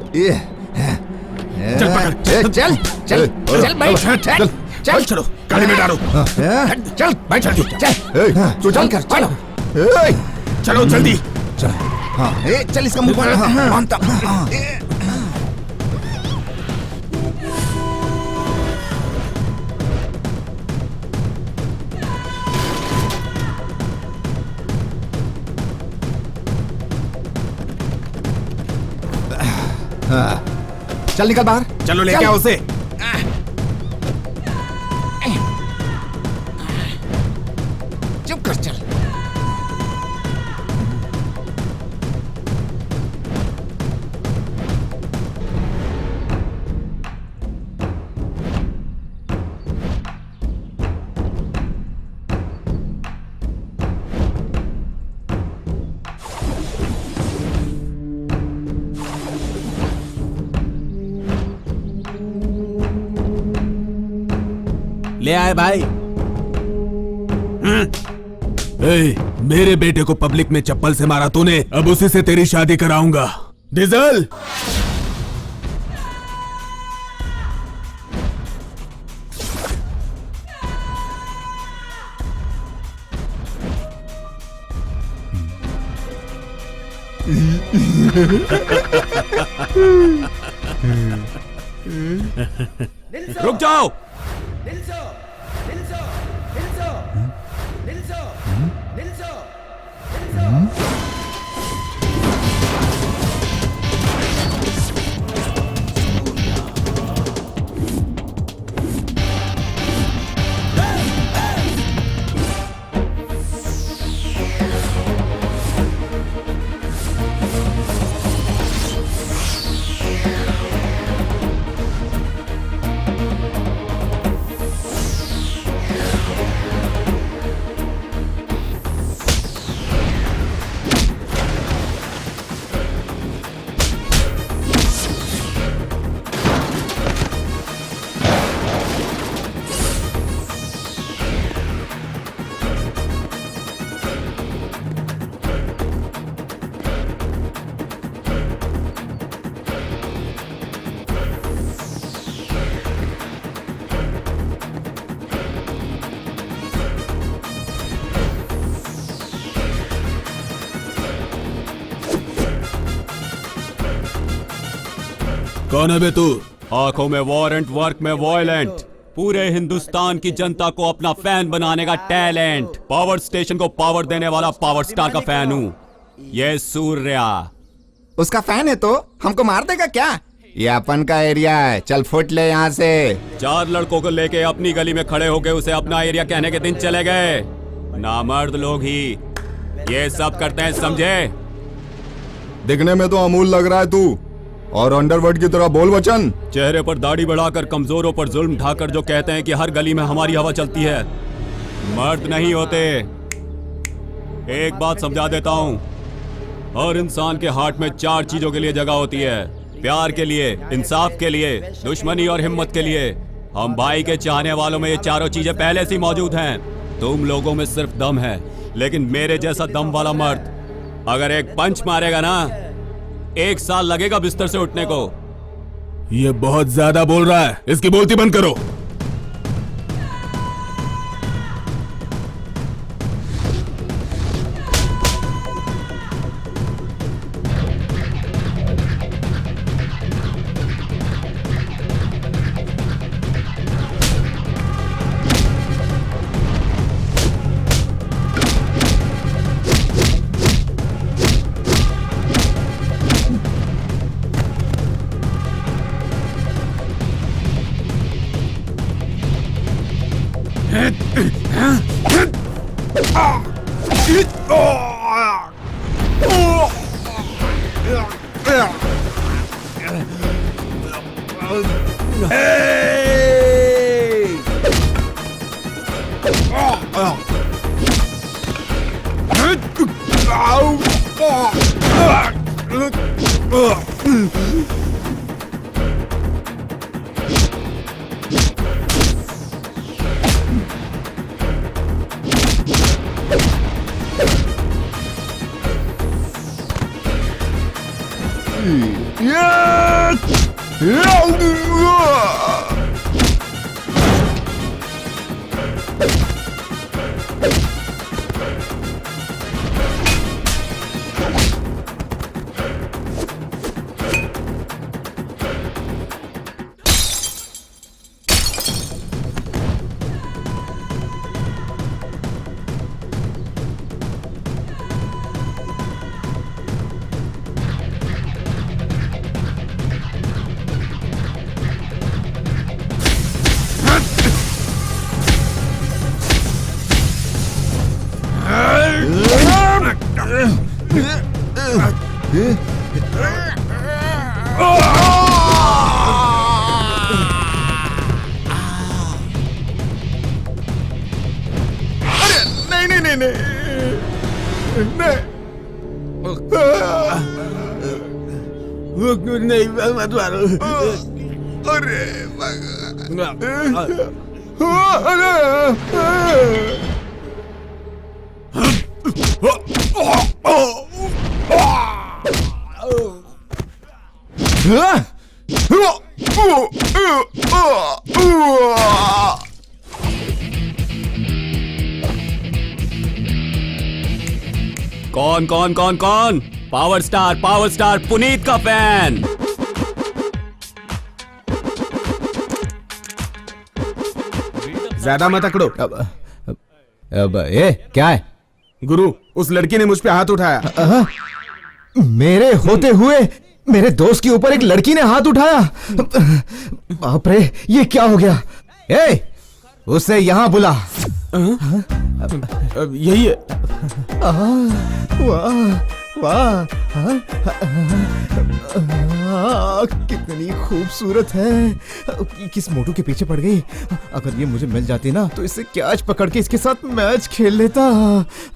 चल पकड़, चल चल चल भाई, चल चल चलो गाड़ी में डालो। चल बैठ जल्दी, चल तू चल कर चलो चलो जल्दी। चल। हाँ चल इसका मुंह बांधता। चल निकल बाहर। चलो लेके आओ उसे। चुप कर चल। ले आए भाई। मेरे बेटे को पब्लिक में चप्पल से मारा तूने, अब उसी से तेरी शादी कराऊंगा। डीजल रुक जाओ। कौन है बे तू? आंखों में वारंट, वर्क में वॉयलेंट, पूरे हिंदुस्तान की जनता को अपना फैन बनाने का टैलेंट, पावर स्टेशन को पावर देने वाला पावर स्टार का फैन हूँ। ये सूर्या उसका फैन है तो हमको मार देगा क्या? ये अपन का एरिया है, चल फुट ले यहाँ से। 4 लड़कों को लेके अपनी गली में खड़े होके उसे अपना एरिया कहने के दिन चले गए। नामर्द लोग ही ये सब करते हैं, समझे? दिखने में तो अमूल लग रहा है तू, और अंडरवर्ल्ड की तरह बोल वचन। चेहरे पर दाढ़ी बढ़ाकर कमजोरों पर जुल्म ढाकर जो कहते हैं कि हर गली में हमारी हवा चलती है, मर्द नहीं होते। एक बात समझा देता हूँ, हर इंसान के हार्ट में 4 चीजों के लिए जगह होती है, प्यार के लिए, इंसाफ के लिए, दुश्मनी और हिम्मत के लिए। हम भाई के चाहने वालों में ये चारों चीजें पहले से मौजूद हैं। तुम लोगों में सिर्फ दम है, लेकिन मेरे जैसा दम वाला मर्द अगर एक पंच मारेगा ना, 1 साल लगेगा बिस्तर से उठने को। ये बहुत ज्यादा बोल रहा है, इसकी बोलती बंद करो। Yeah! नहीं मत मारो। अरे कौन कौन कौन कौन? पावर स्टार पुनीत का फैन। ज्यादा मत अकड़ो। अब ये क्या है? गुरु, उस लड़की ने मुझ पे हाथ उठाया। मेरे होते हुए मेरे दोस्त के ऊपर एक लड़की ने हाथ उठाया। बाप रे, ये क्या हो गया? ए, उसे यहाँ बुला। यही है। वाह, कितनी खूबसूरत है। किस मोटू के पीछे पड़ गई? अगर ये मुझे मिल जाती ना तो इससे कैच पकड़ के इसके साथ मैच खेल लेता।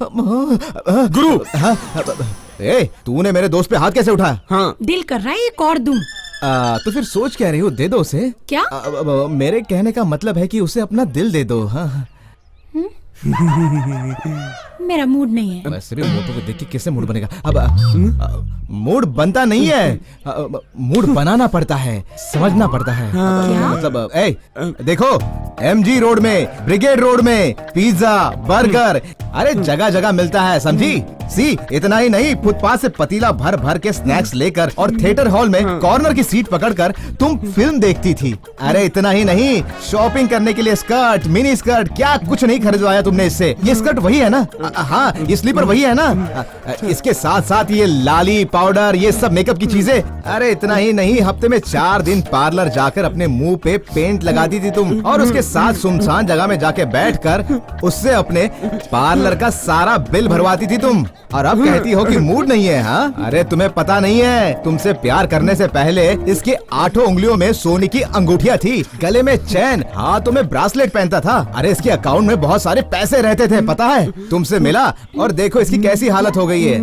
गुरु, ए, तूने मेरे दोस्त पे हाथ कैसे उठाया? हाँ, दिल कर रहा है एक और दूं। तो फिर सोच क्या रही हो? दे दो उसे। क्या? मेरे कहने का मतलब है कि उसे अपना दिल दे दो। हाँ, मेरा मूड नहीं है। वैसे भी मोटू को देख के कैसे मूड बनेगा? अब मूड बनता नहीं है, मूड बनाना पड़ता है, समझना पड़ता है। क्या? मतलब देखो, MG रोड में, ब्रिगेड रोड में पिज्जा, बर्गर, अरे जगह जगह मिलता है, समझी? सी, इतना ही नहीं, फुटपाथ से पतीला भर भर के स्नैक्स लेकर और थिएटर हॉल में कॉर्नर की सीट पकड़कर तुम फिल्म देखती थी। अरे इतना ही नहीं, शॉपिंग करने के लिए स्कर्ट, मिनी स्कर्ट, क्या कुछ नहीं खरीदवाया तुमने इससे? ये स्कर्ट वही है ना? हाँ, ये स्लीपर वही है ना? इसके साथ साथ ये लाली, पाउडर, ये सब मेकअप की चीजें। अरे इतना ही नहीं, हफ्ते में 4 दिन पार्लर जाकर अपने मुंह पे पेंट लगाती थी तुम, और उसके साथ सुनसान जगह में जाके बैठकर उससे अपने पार्लर का सारा बिल भरवाती थी तुम। और अब कहती हो कि मूड नहीं है? हाँ, अरे तुम्हें पता नहीं है, तुमसे प्यार करने से पहले इसके 8 उंगलियों में सोने की अंगूठियां थी, गले में चैन, हाथों में ब्रासलेट पहनता था। अरे इसके अकाउंट में बहुत सारे पैसे रहते थे, पता है? तुमसे मिला और देखो इसकी कैसी हालत हो गई है।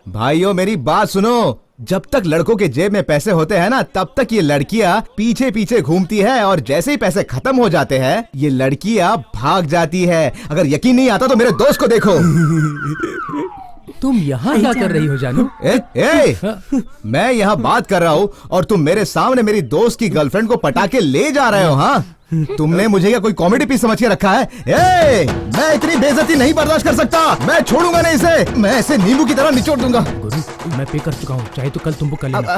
भाइयों, मेरी बात सुनो, जब तक लड़कों के जेब में पैसे होते हैं ना, तब तक ये लड़कियां पीछे पीछे घूमती है, और जैसे ही पैसे खत्म हो जाते हैं ये लड़कियां भाग जाती है। अगर यकीन नहीं आता तो मेरे दोस्त को देखो। तुम यहाँ क्या कर रही हो जानू? मैं यहाँ बात कर रहा हूँ और तुम मेरे सामने मेरी दोस्त की गर्लफ्रेंड को पटा के ले जा रहे हो? हाँ, तुमने मुझे क्या कोई कॉमेडी पीस समझ के रखा है? मैं इतनी बेइज्जती नहीं बर्दाश्त कर सकता। मैं छोड़ूंगा नहीं इसे, मैं इसे नींबू की तरह निचोड़ दूंगा। गुरु, मैं पे कर चुका हूँ, चाहे तो कल तुमको कर लेना।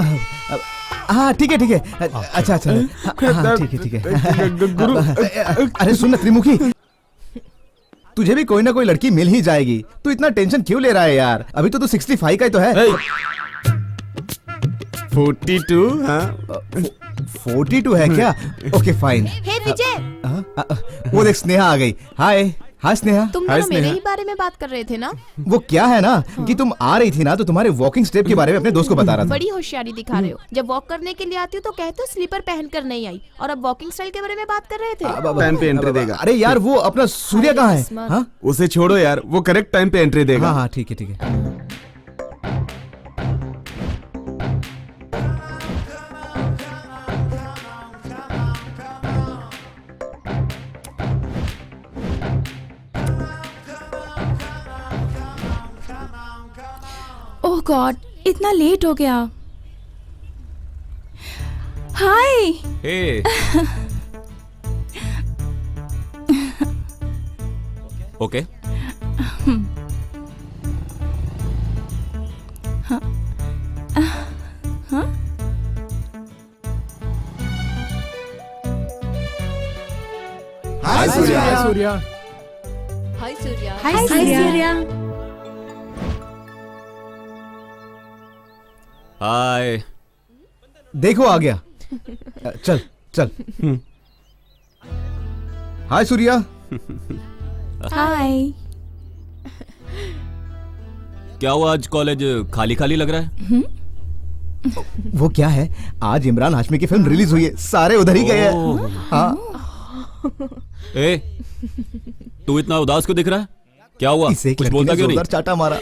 हाँ ठीक है ठीक है, अच्छा अच्छा, हाँ ठीक है गुरु। अरे सुन त्रिमुखी, तुझे भी कोई ना कोई लड़की मिल ही जाएगी, तू इतना टेंशन क्यों ले रहा है यार? अभी तो तू 65 का ही तो है। 42? हाँ, 42 है क्या? Okay fine. हे विजय, वो देख स्नेहा आ गई। हाय हाय स्नेहा। तुम दोनों मेरे ही बारे में बात कर रहे थे ना? वो क्या है ना कि तुम आ रही थी ना, तो तुम्हारे वॉकिंग स्टेप के बारे में अपने दोस्त को बता रहा था। बड़ी होशियारी दिखा रहे हो। जब वॉक करने के लिए आती हो तो कहते हो स्लीपर पहन कर नहीं आई, और अब वॉकिंग स्टाइल के बारे में बात कर रहे थे। टाइम पे एंट्री देगा। अरे यार, वो अपना सूर्य कहाँ है? हाँ? उसे छोड़ो यार, वो करेक्ट टाइम पे एंट्री देगा। हाँ ठीक है ठीक है। ओह गॉड, इतना लेट हो गया। हाय। हे ओके हाय सूर्या। सूर्या। हाय सूर्या। हाय सूर्या। हाय। देखो आ गया। चल चल। हाय सूर्या। हाय। क्या हुआ, आज कॉलेज खाली खाली लग रहा है? वो क्या है, आज इमरान हाशमी की फिल्म रिलीज हुई है, सारे उधर ही गए हैं। हाँ, ए, तू इतना उदास क्यों दिख रहा है? क्या हुआ, इसे एक कुछ लड़की बोलता ने क्यों नहीं? जोरदार चाटा मारा।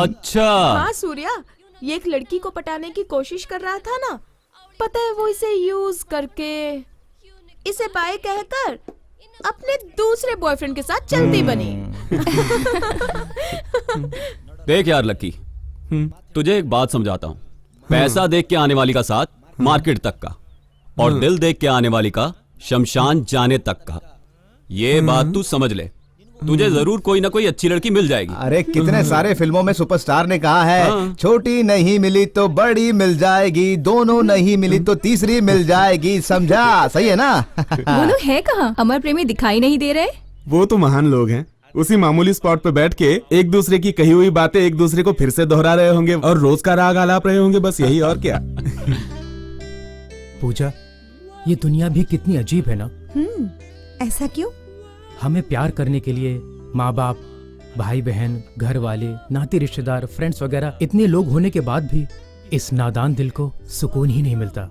अच्छा। हाँ सूर्या, ये एक लड़की को पटाने की कोशिश कर रहा था ना, पता है वो इसे यूज करके इसे बाय कहकर अपने दूसरे बॉयफ्रेंड के साथ चलती बनी। देख यार लकी, तुझे एक बात समझाता हूँ। पैसा देख के आने वाली का साथ मार्केट तक का, और दिल देख के आने वाली का शमशान जाने तक का। ये बात तू समझ ले, तुझे जरूर कोई ना कोई अच्छी लड़की मिल जाएगी। अरे कितने सारे फिल्मों में सुपरस्टार ने कहा है, छोटी नहीं मिली तो बड़ी मिल जाएगी, दोनों नहीं मिली तो तीसरी मिल जाएगी, समझा? सही है ना? बोलो है कहाँ? अमर प्रेमी दिखाई नहीं दे रहे? वो तो महान लोग हैं, उसी मामूली स्पॉट पे बैठ के एक दूसरे की कही हुई बातें एक दूसरे को फिर से दोहरा रहे होंगे और रोज का राग आलाप रहे होंगे, बस यही और क्या। पूजा, ये दुनिया भी कितनी अजीब है ना। ऐसा क्यों? हमें प्यार करने के लिए माँ बाप, भाई बहन, घर वाले, नाते रिश्तेदार, फ्रेंड्स वगैरह इतने लोग होने के बाद भी इस नादान दिल को सुकून ही नहीं मिलता।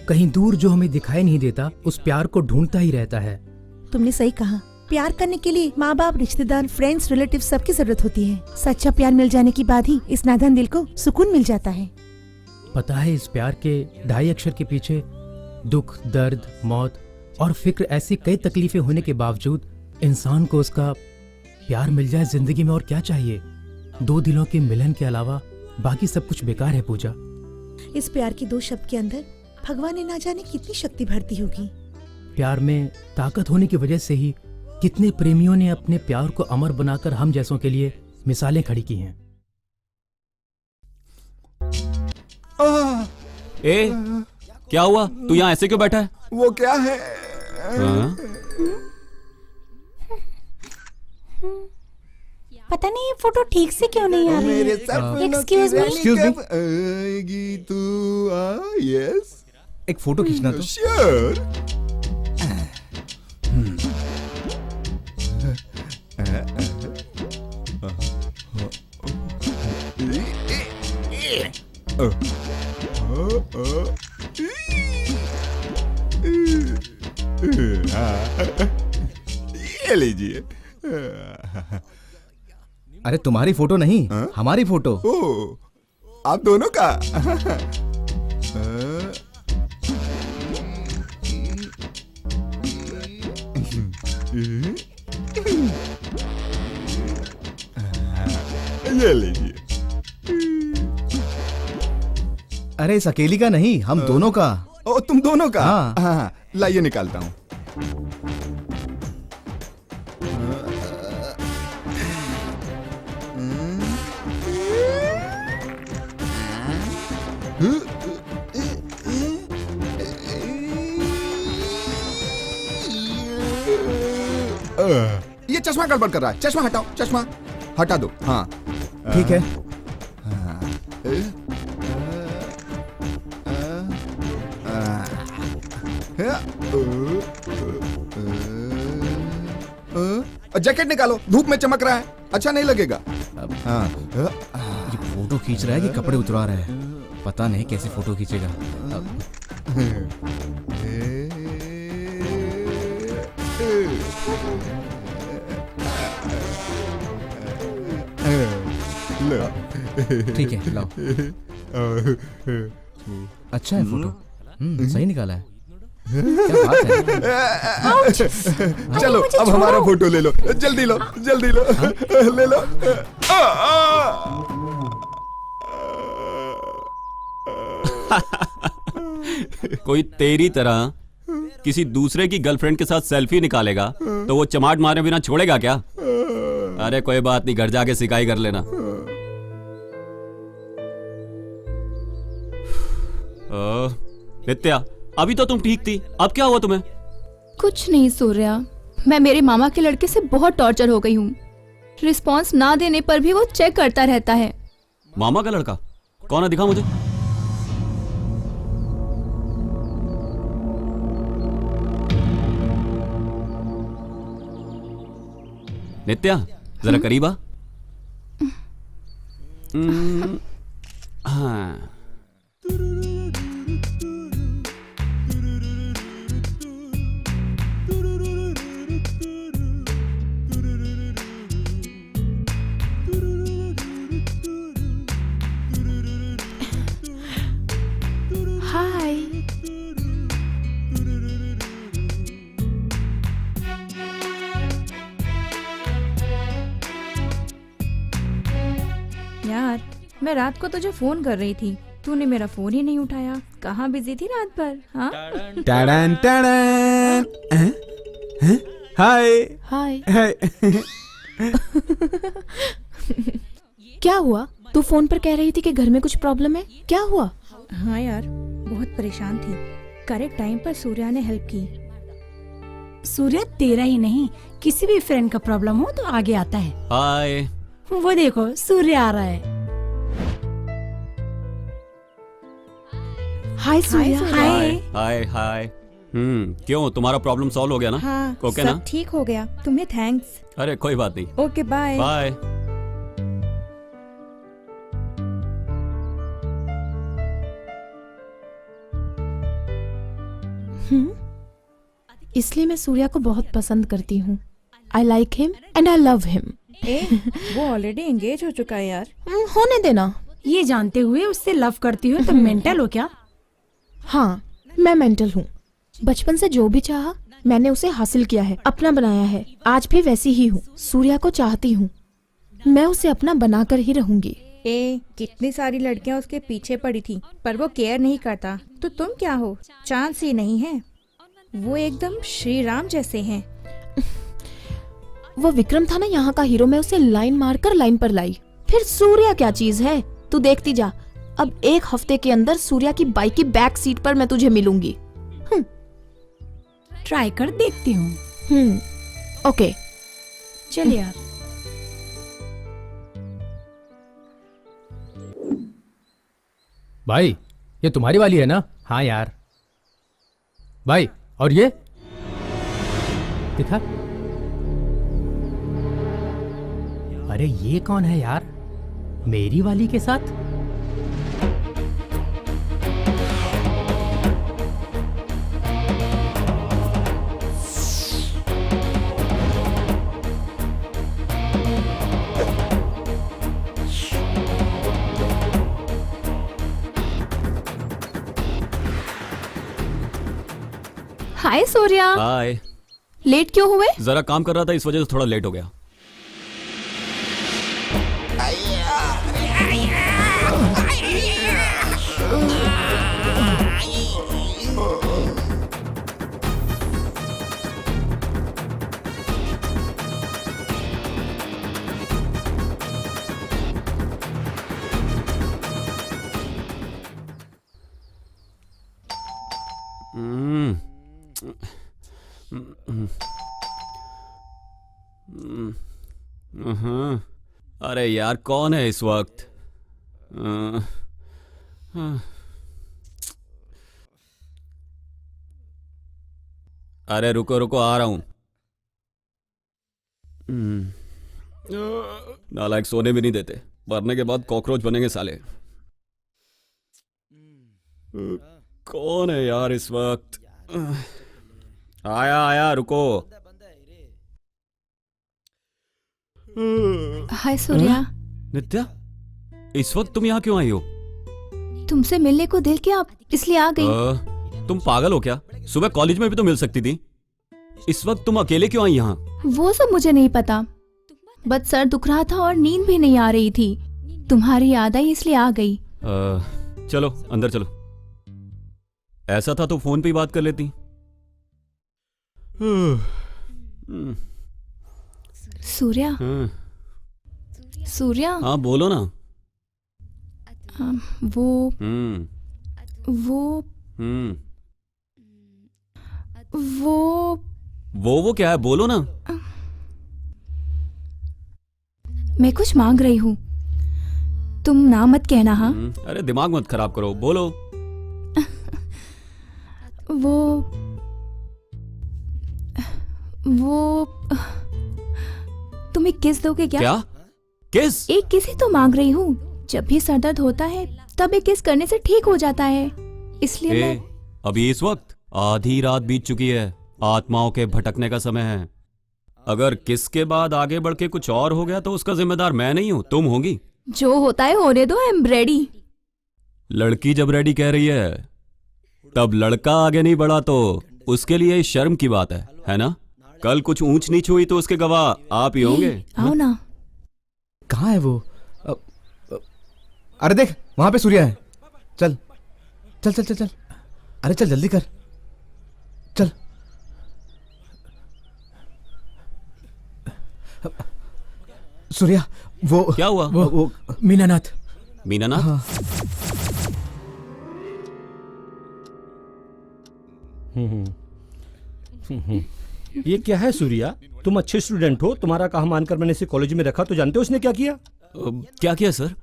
कहीं दूर जो हमें दिखाई नहीं देता, उस प्यार को ढूंढता ही रहता है। तुमने सही कहा, प्यार करने के लिए माँ बाप, रिश्तेदार, फ्रेंड्स, रिलेटिव सबकी जरूरत होती है। सच्चा प्यार मिल जाने के बाद ही इस नादान दिल को सुकून मिल जाता है। पता है, इस प्यार के 2.5 अक्षर के पीछे दुख, दर्द, मौत और फिक्र, ऐसी कई तकलीफें होने के बावजूद इंसान को उसका प्यार मिल जाए जिंदगी में और क्या चाहिए। 2 दिलों के मिलन के अलावा बाकी सब कुछ बेकार है पूजा। इस प्यार के 2 शब्द के अंदर भगवान ने ना जाने कितनी शक्ति भरती होगी। प्यार में ताकत होने की वजह से ही कितने प्रेमियों ने अपने प्यार को अमर बनाकर हम जैसों के लिए मिसालें खड़ी की हैं। ए, क्या हुआ, तू यहाँ ऐसे क्यों बैठा है? वो क्या है? हाँ? पता नहीं ये फोटो ठीक से क्यों नहीं आ रही है। Excuse me? Excuse me? आएगी तू, यस, एक फोटो खींचना तो। श्योर। ये लीजिए। अरे तुम्हारी फोटो नहीं, हमारी फोटो। ओ, आप दोनों का। ये लीजिए। अरे इस अकेली का नहीं, हम दोनों का। ओ, तुम दोनों का? हाँ। हाँ, लाइए निकालता हूँ। ये चश्मा गड़बड़ कर रहा है, चश्मा हटाओ, चश्मा हटा दो। हाँ ठीक है। जैकेट निकालो, धूप में चमक रहा है, अच्छा नहीं लगेगा। हाँ, ये फोटो खींच रहा है कि कपड़े उतरा रहा है, पता नहीं कैसे फोटो खींचेगा। ठीक है, लाओ। अच्छा है फोटो, सही निकाला है। क्या बात है। चलो अब हमारा फोटो ले लो, जल्दी लो, जल्दी लो, ले लो। कोई तेरी तरह किसी दूसरे की गर्लफ्रेंड के साथ सेल्फी निकालेगा तो वो चमाट मारे बिना छोड़ेगा क्या? अरे कोई बात नहीं, घर जाके सिकाई कर लेना। नित्या, अभी तो तुम ठीक थी, अब क्या हुआ तुम्हें? कुछ नहीं सूर्या, मैं मेरे मामा के लड़के से बहुत टॉर्चर हो गई हूँ। रिस्पॉन्स ना देने पर भी वो चेक करता रहता है। मामा का लड़का? कौन है, दिखा मुझे। नित्या, जरा करीब आ। हाँ। हाय। यार, मैं रात को तुझे फोन कर रही थी, तूने मेरा फोन ही नहीं उठाया। कहाँ बिजी थी रात भर? हाँ, टाडन टाडन। हाय हाय। हाय। क्या हुआ? तू फोन पर कह रही थी कि घर में कुछ प्रॉब्लम है, क्या हुआ? हाँ यार, बहुत परेशान थी। करेक्ट टाइम पर सूर्या ने हेल्प की। सूर्य तेरा ही नहीं, किसी भी फ्रेंड का प्रॉब्लम हो तो आगे आता है। हाय। वो देखो, सूर्य आ रहा है। हाय सूर्य। हाय। हाय हाय। क्यों, तुम्हारा प्रॉब्लम सॉल्व हो गया ना? हाँ, ओके सब ना? ठीक हो गया। तुम्हें थैंक्स। अरे कोई बात नहीं। Okay, bye. बाय। इसलिए मैं सूर्या को बहुत पसंद करती हूँ। I like him and I love him. वो ऑलरेडी एंगेज हो चुका है यार। होने देना। ये जानते हुए उससे लव करती हो तो मेंटल हो क्या? हाँ, मैं मेंटल हूँ। बचपन से जो भी चाहा मैंने उसे हासिल किया है, अपना बनाया है। आज भी वैसी ही हूँ। सूर्या को चाहती हूँ, मैं उसे अपना बनाकर ही रहूंगी। कितनी सारी लड़कियां उसके पीछे पड़ी थी, पर वो केयर नहीं करता। तो तुम क्या हो? चांस ही नहीं है। वो एकदम श्री राम जैसे हैं। वो विक्रम था ना यहाँ का हीरो, मैं उसे लाइन मारकर लाइन पर लाई। फिर सूर्या क्या चीज है, तू देखती जा। अब 1 हफ्ते के अंदर सूर्या की बाइक की बैक सीट पर मैं तुझे मिलूंगी। ट्राई कर देखती हूँ। ओके, चल यार। भाई, ये तुम्हारी वाली है ना? हाँ यार। भाई, और ये दिखा। अरे ये कौन है यार, मेरी वाली के साथ? हाय सूर्या। हाय। लेट क्यों हुए? जरा काम कर रहा था, इस वजह से थोड़ा लेट हो गया। अरे यार, कौन है इस वक्त? अरे रुको रुको, आ रहा हूं। नालायक सोने भी नहीं देते, मरने के बाद कॉकरोच बनेंगे साले। कौन है यार इस वक्त? आया आया, रुको। हाय सूर्या। नित्या, इस वक्त तुम यहाँ क्यों आई हो? तुमसे मिलने को दिल किया, इसलिए आ गई। तुम पागल हो क्या? सुबह कॉलेज में भी तो मिल सकती थी। इस वक्त तुम अकेले क्यों आई यहाँ? वो सब मुझे नहीं पता, बस सर दुख रहा था और नींद भी नहीं आ रही थी। तुम्हारी याद आई इसलिए आ गई। चलो अंदर चलो। ऐसा था तो फोन पे ही बात कर लेती। सूर्या, हाँ सूर्या, हाँ, बोलो ना। वो हम्म वो हम्म वो क्या है, बोलो ना। मैं कुछ मांग रही हूँ, तुम ना मत कहना। हाँ, अरे दिमाग मत खराब करो, बोलो। वो तुम एक किस दोगे क्या? क्या किस? एक किस ही तो मांग रही हूँ। जब भी सर दर्द होता है तब एक किस करने से ठीक हो जाता है, इसलिए मैं। अभी इस वक्त आधी रात बीत चुकी है, आत्माओं के भटकने का समय है। अगर किस के बाद आगे बढ़ के कुछ और हो गया तो उसका जिम्मेदार मैं नहीं हूँ, तुम होगी। जो होता है होने दो, आई एम रेडी। लड़की जब रेडी कह रही है तब लड़का आगे नहीं बढ़ा तो उसके लिए शर्म की बात है ना? कल कुछ ऊंच नीच हुई तो उसके गवाह आप ही होंगे। आओ ना। कहाँ है वो? अरे देख, वहां पे सूर्या है। चल चल चल चल चल, अरे चल जल्दी कर, चल। सूर्या, वो क्या हुआ? वो मीनानाथ। मीनानाथ? हाँ। ये क्या है सूर्या? तुम अच्छे स्टूडेंट हो, तुम्हारा कहा मानकर मैंने इसे कॉलेज में रखा, तो जानते हो उसने क्या किया? क्या किया सर?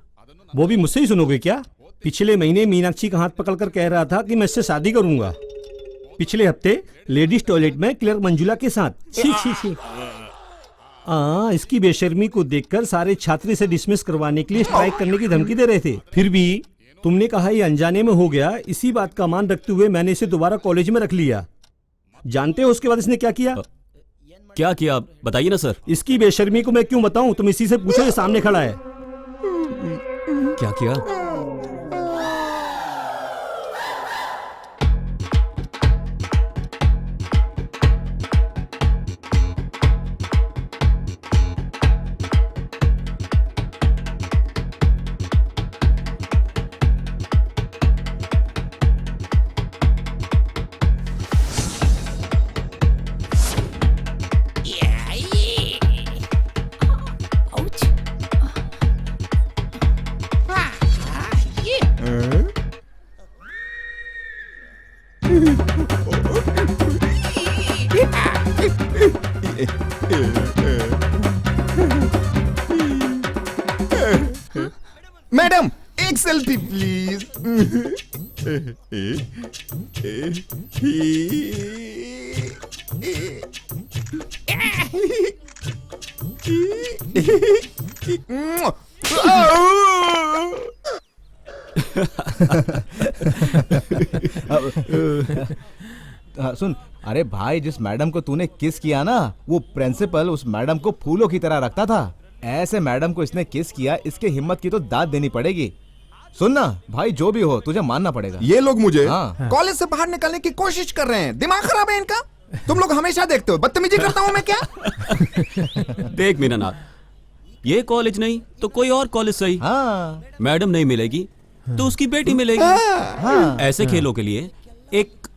वो भी मुझसे ही सुनोगे क्या? पिछले महीने मीनाक्षी का हाथ पकड़कर कह रहा था कि मैं इससे शादी करूंगा। पिछले हफ्ते लेडीज टॉयलेट में क्लर्क मंजुला के साथ। छी छी छी। इसकी बेशर्मी को देखकर सारे छात्र इसे डिसमिस करवाने के लिए स्ट्राइक करने की धमकी दे रहे थे। फिर भी तुमने कहा ये अनजाने में हो गया, इसी बात का मान रखते हुए मैंने इसे दोबारा कॉलेज में रख लिया। जानते हो उसके बाद इसने क्या किया? क्या किया बताइए ना सर। इसकी बेशर्मी को मैं क्यों बताऊं, तुम इसी से पूछो, ये सामने खड़ा है। क्या किया? मैडम, एक सेल्फी प्लीज। सुन, अरे भाई, जिस मैडम को तूने किस किया ना, वो प्रिंसिपल उस मैडम को फूलों की तरह रखता था। ऐसे मैडम को इसने किस किया, इसके हिम्मत की तो दाद देनी पड़ेगी। सुन ना भाई, जो भी हो तुझे मानना पड़ेगा। ये लोग मुझे कॉलेज से बाहर निकलने की कोशिश कर रहे हैं। दिमाग खराब है इनका। तुम लोग हमेशा देखते हो बदतमीजी करता हूँ मैं क्या? देख मीनानाथ, ये कॉलेज नहीं तो कोई और कॉलेज सही। मैडम नहीं मिलेगी तो उसकी बेटी मिलेगी। ऐसे खेलों के लिए एक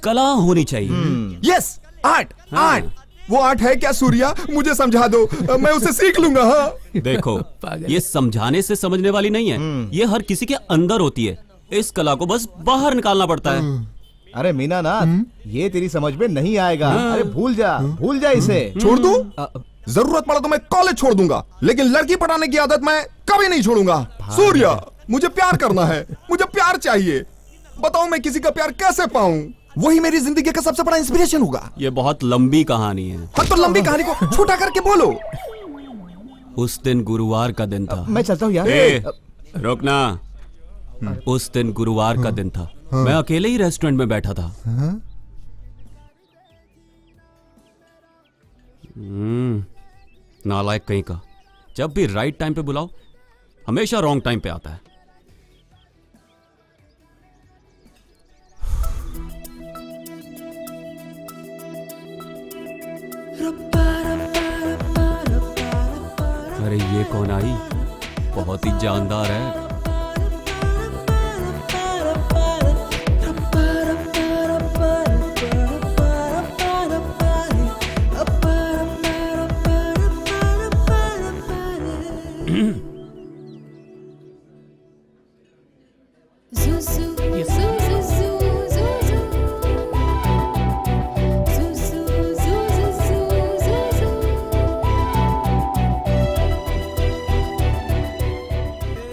कला होनी चाहिए। Yes, art. आर्ट, वो आर्ट है क्या सूर्या? मुझे समझा दो, मैं उसे सीख लूंगा। हाँ, देखो, ये समझाने से समझने वाली नहीं है, ये हर किसी के अंदर होती है। इस कला को बस बाहर निकालना पड़ता है। अरे मीनानाथ, ये तेरी समझ में नहीं आएगा। अरे भूल जा इसे। छोड़ दूं? जरूरत पड़ा तो मैं कॉलेज छोड़ दूंगा, लेकिन लड़की पटाने की आदत मैं कभी नहीं छोड़ूंगा। सूर्या, मुझे प्यार करना है, मुझे प्यार चाहिए। बताओ मैं किसी का प्यार कैसे पाऊं? वही मेरी जिंदगी का सबसे बड़ा इंस्पिरेशन होगा। ये बहुत लंबी कहानी है। हाँ, तो लंबी कहानी को छोटा करके बोलो। उस दिन गुरुवार का दिन था। मैं चलता हूँ यार। रुकना। उस दिन गुरुवार का दिन था। मैं अकेले ही रेस्टोरेंट में बैठा था। नालायक कहीं का, जब भी राइट टाइम पे बुलाओ हमेशा रॉन्ग टाइम पे आता है। अरे ये कौन आई? बहुत ही जानदार है।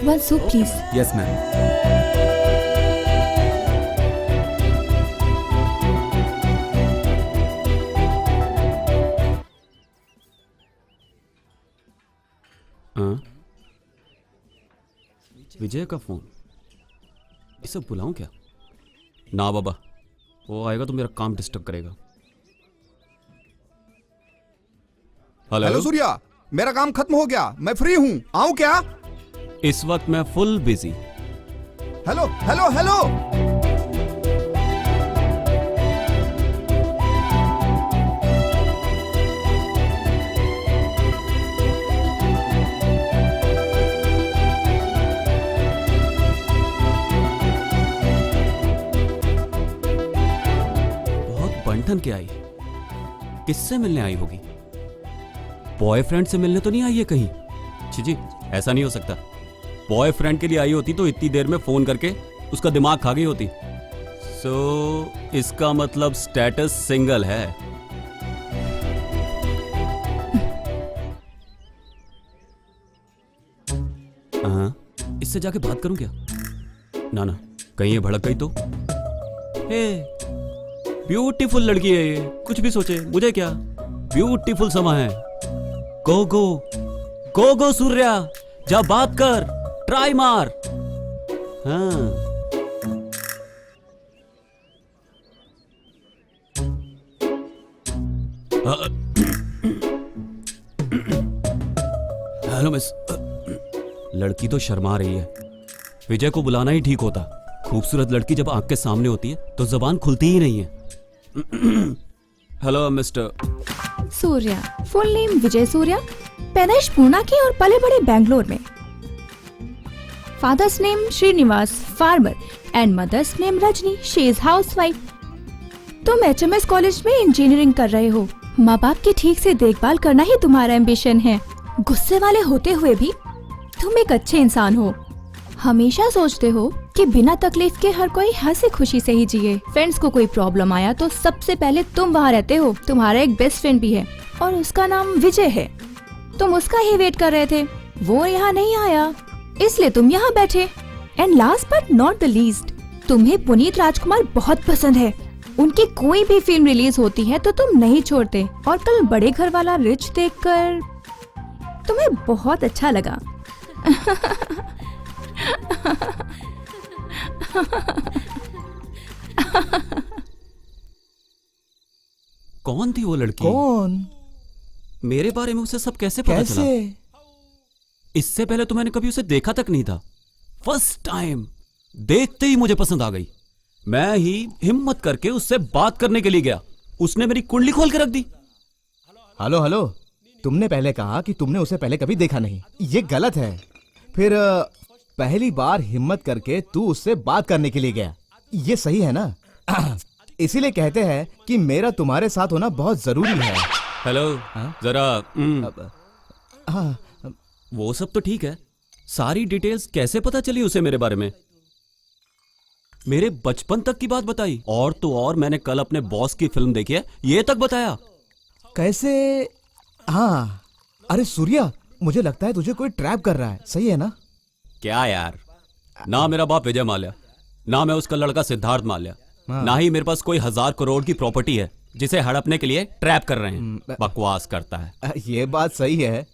One soup please. Yes ma'am. Vijay का फोन, इसे बुलाऊं क्या? ना बाबा, वो आएगा तो मेरा काम डिस्टर्ब करेगा। हेलो सूर्या, मेरा काम खत्म हो गया, मैं फ्री हूँ, आऊं क्या? इस वक्त मैं full busy. Hello hello hello. बहुत बंठन के आई, किससे मिलने आई होगी? बॉयफ्रेंड से मिलने तो नहीं आई है कहीं? जी ऐसा नहीं हो सकता। बॉयफ्रेंड के लिए आई होती तो इतनी देर में फोन करके उसका दिमाग खा गई होती। सो इसका मतलब स्टेटस सिंगल है। हाँ, इससे जाके बात करूं क्या? ना कहीं ये भड़क गई तो। हे, ब्यूटीफुल लड़की है ये, कुछ भी सोचे, मुझे क्या, ब्यूटीफुल समा है। गो गो गो गो सूर्या, जा बात कर, ट्राई मार। हाँ हेलो मिस। लड़की तो शर्मा रही है, विजय को बुलाना ही ठीक होता। खूबसूरत लड़की जब आंख के सामने होती है तो जबान खुलती ही नहीं है। Hello mister Surya, full name Vijay Surya, पैदाइश पूना की और पले बड़े बैंगलोर में। Father's name Srinivas, farmer, and mother's name Rajni, she is housewife. तुम HMS कॉलेज में इंजीनियरिंग कर रहे हो। माँ बाप की ठीक से देखभाल करना ही तुम्हारा एम्बिशन है। गुस्से वाले होते हुए भी तुम एक अच्छे इंसान हो। हमेशा सोचते हो कि बिना तकलीफ के हर कोई हंसी खुशी से ही जिए। फ्रेंड्स को कोई प्रॉब्लम आया तो सबसे पहले तुम वहाँ रहते हो। तुम्हारा एक बेस्ट फ्रेंड भी है और उसका नाम विजय है। तुम उसका ही वेट कर रहे थे, वो यहाँ नहीं आया इसलिए तुम यहाँ बैठे। And last but not the least, तुम्हें पुनीत राजकुमार बहुत पसंद है। उनकी कोई भी फिल्म रिलीज होती है तो तुम नहीं छोड़ते। और कल बड़े घर वाला रिच देखकर तुम्हें बहुत अच्छा लगा। कौन थी वो लड़की? कौन? मेरे बारे में उसे सब कैसे पता चला? इससे पहले तो मैंने कभी उसे देखा तक नहीं था। फर्स्ट टाइम देखते ही मुझे पसंद आ गई। मैं ही हिम्मत करके उससे बात करने के लिए गया, उसने मेरी कुंडली खोल के रख दी। हेलो हेलो, तुमने पहले कहा कि तुमने उसे पहले कभी देखा नहीं, ये गलत है। फिर पहली बार हिम्मत करके तू उससे बात करने के लिए गया, ये सही है ना? इसीलिए कहते हैं कि मेरा तुम्हारे साथ होना बहुत जरूरी है। हेलो, जरा हाँ, वो सब तो ठीक है, सारी डिटेल्स कैसे पता चली उसे मेरे बारे में? मेरे बचपन तक की बात बताई, और तो और मैंने कल अपने बॉस की फिल्म देखी है ये तक बताया। कैसे? हाँ, अरे सूर्या, मुझे लगता है तुझे कोई ट्रैप कर रहा है, सही है ना? क्या यार, ना मेरा बाप विजय माल्या, ना मैं उसका लड़का सिद्धार्थ माल्या, ना ही मेरे पास कोई 1000 करोड़ की प्रॉपर्टी है जिसे हड़पने के लिए ट्रैप कर रहे हैं। बकवास करता है। ये बात सही है।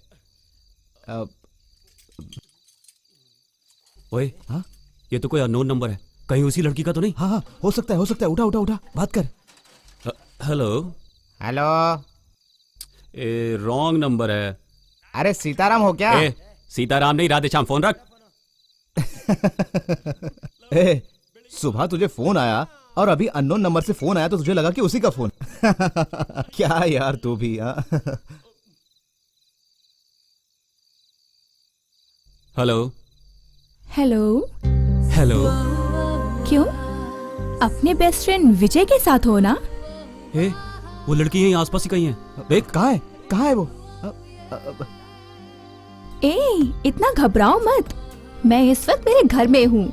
ओए, हाँ? ये तो कोई अननोन नंबर है, कहीं उसी लड़की का तो नहीं? हाँ, हो सकता है, हो सकता है। उठा उठा उठा, बात कर। हेलो हेलो, ए रॉन्ग नंबर है। अरे सीताराम हो क्या? सीताराम नहीं, राधेश्याम, फोन रख। सुबह तुझे फोन आया और अभी अननोन नंबर से फोन आया तो तुझे लगा कि उसी का फोन। क्या यार तू भी। हेलो हेलो हेलो, क्यों? अपने बेस्ट फ्रेंड विजय के साथ हो ना? ए, वो लड़की यहीं आसपास ही कहीं है, देख। कहाँ है? कहाँ है वो? इतना घबराओ मत, मैं इस वक्त मेरे घर में हूँ।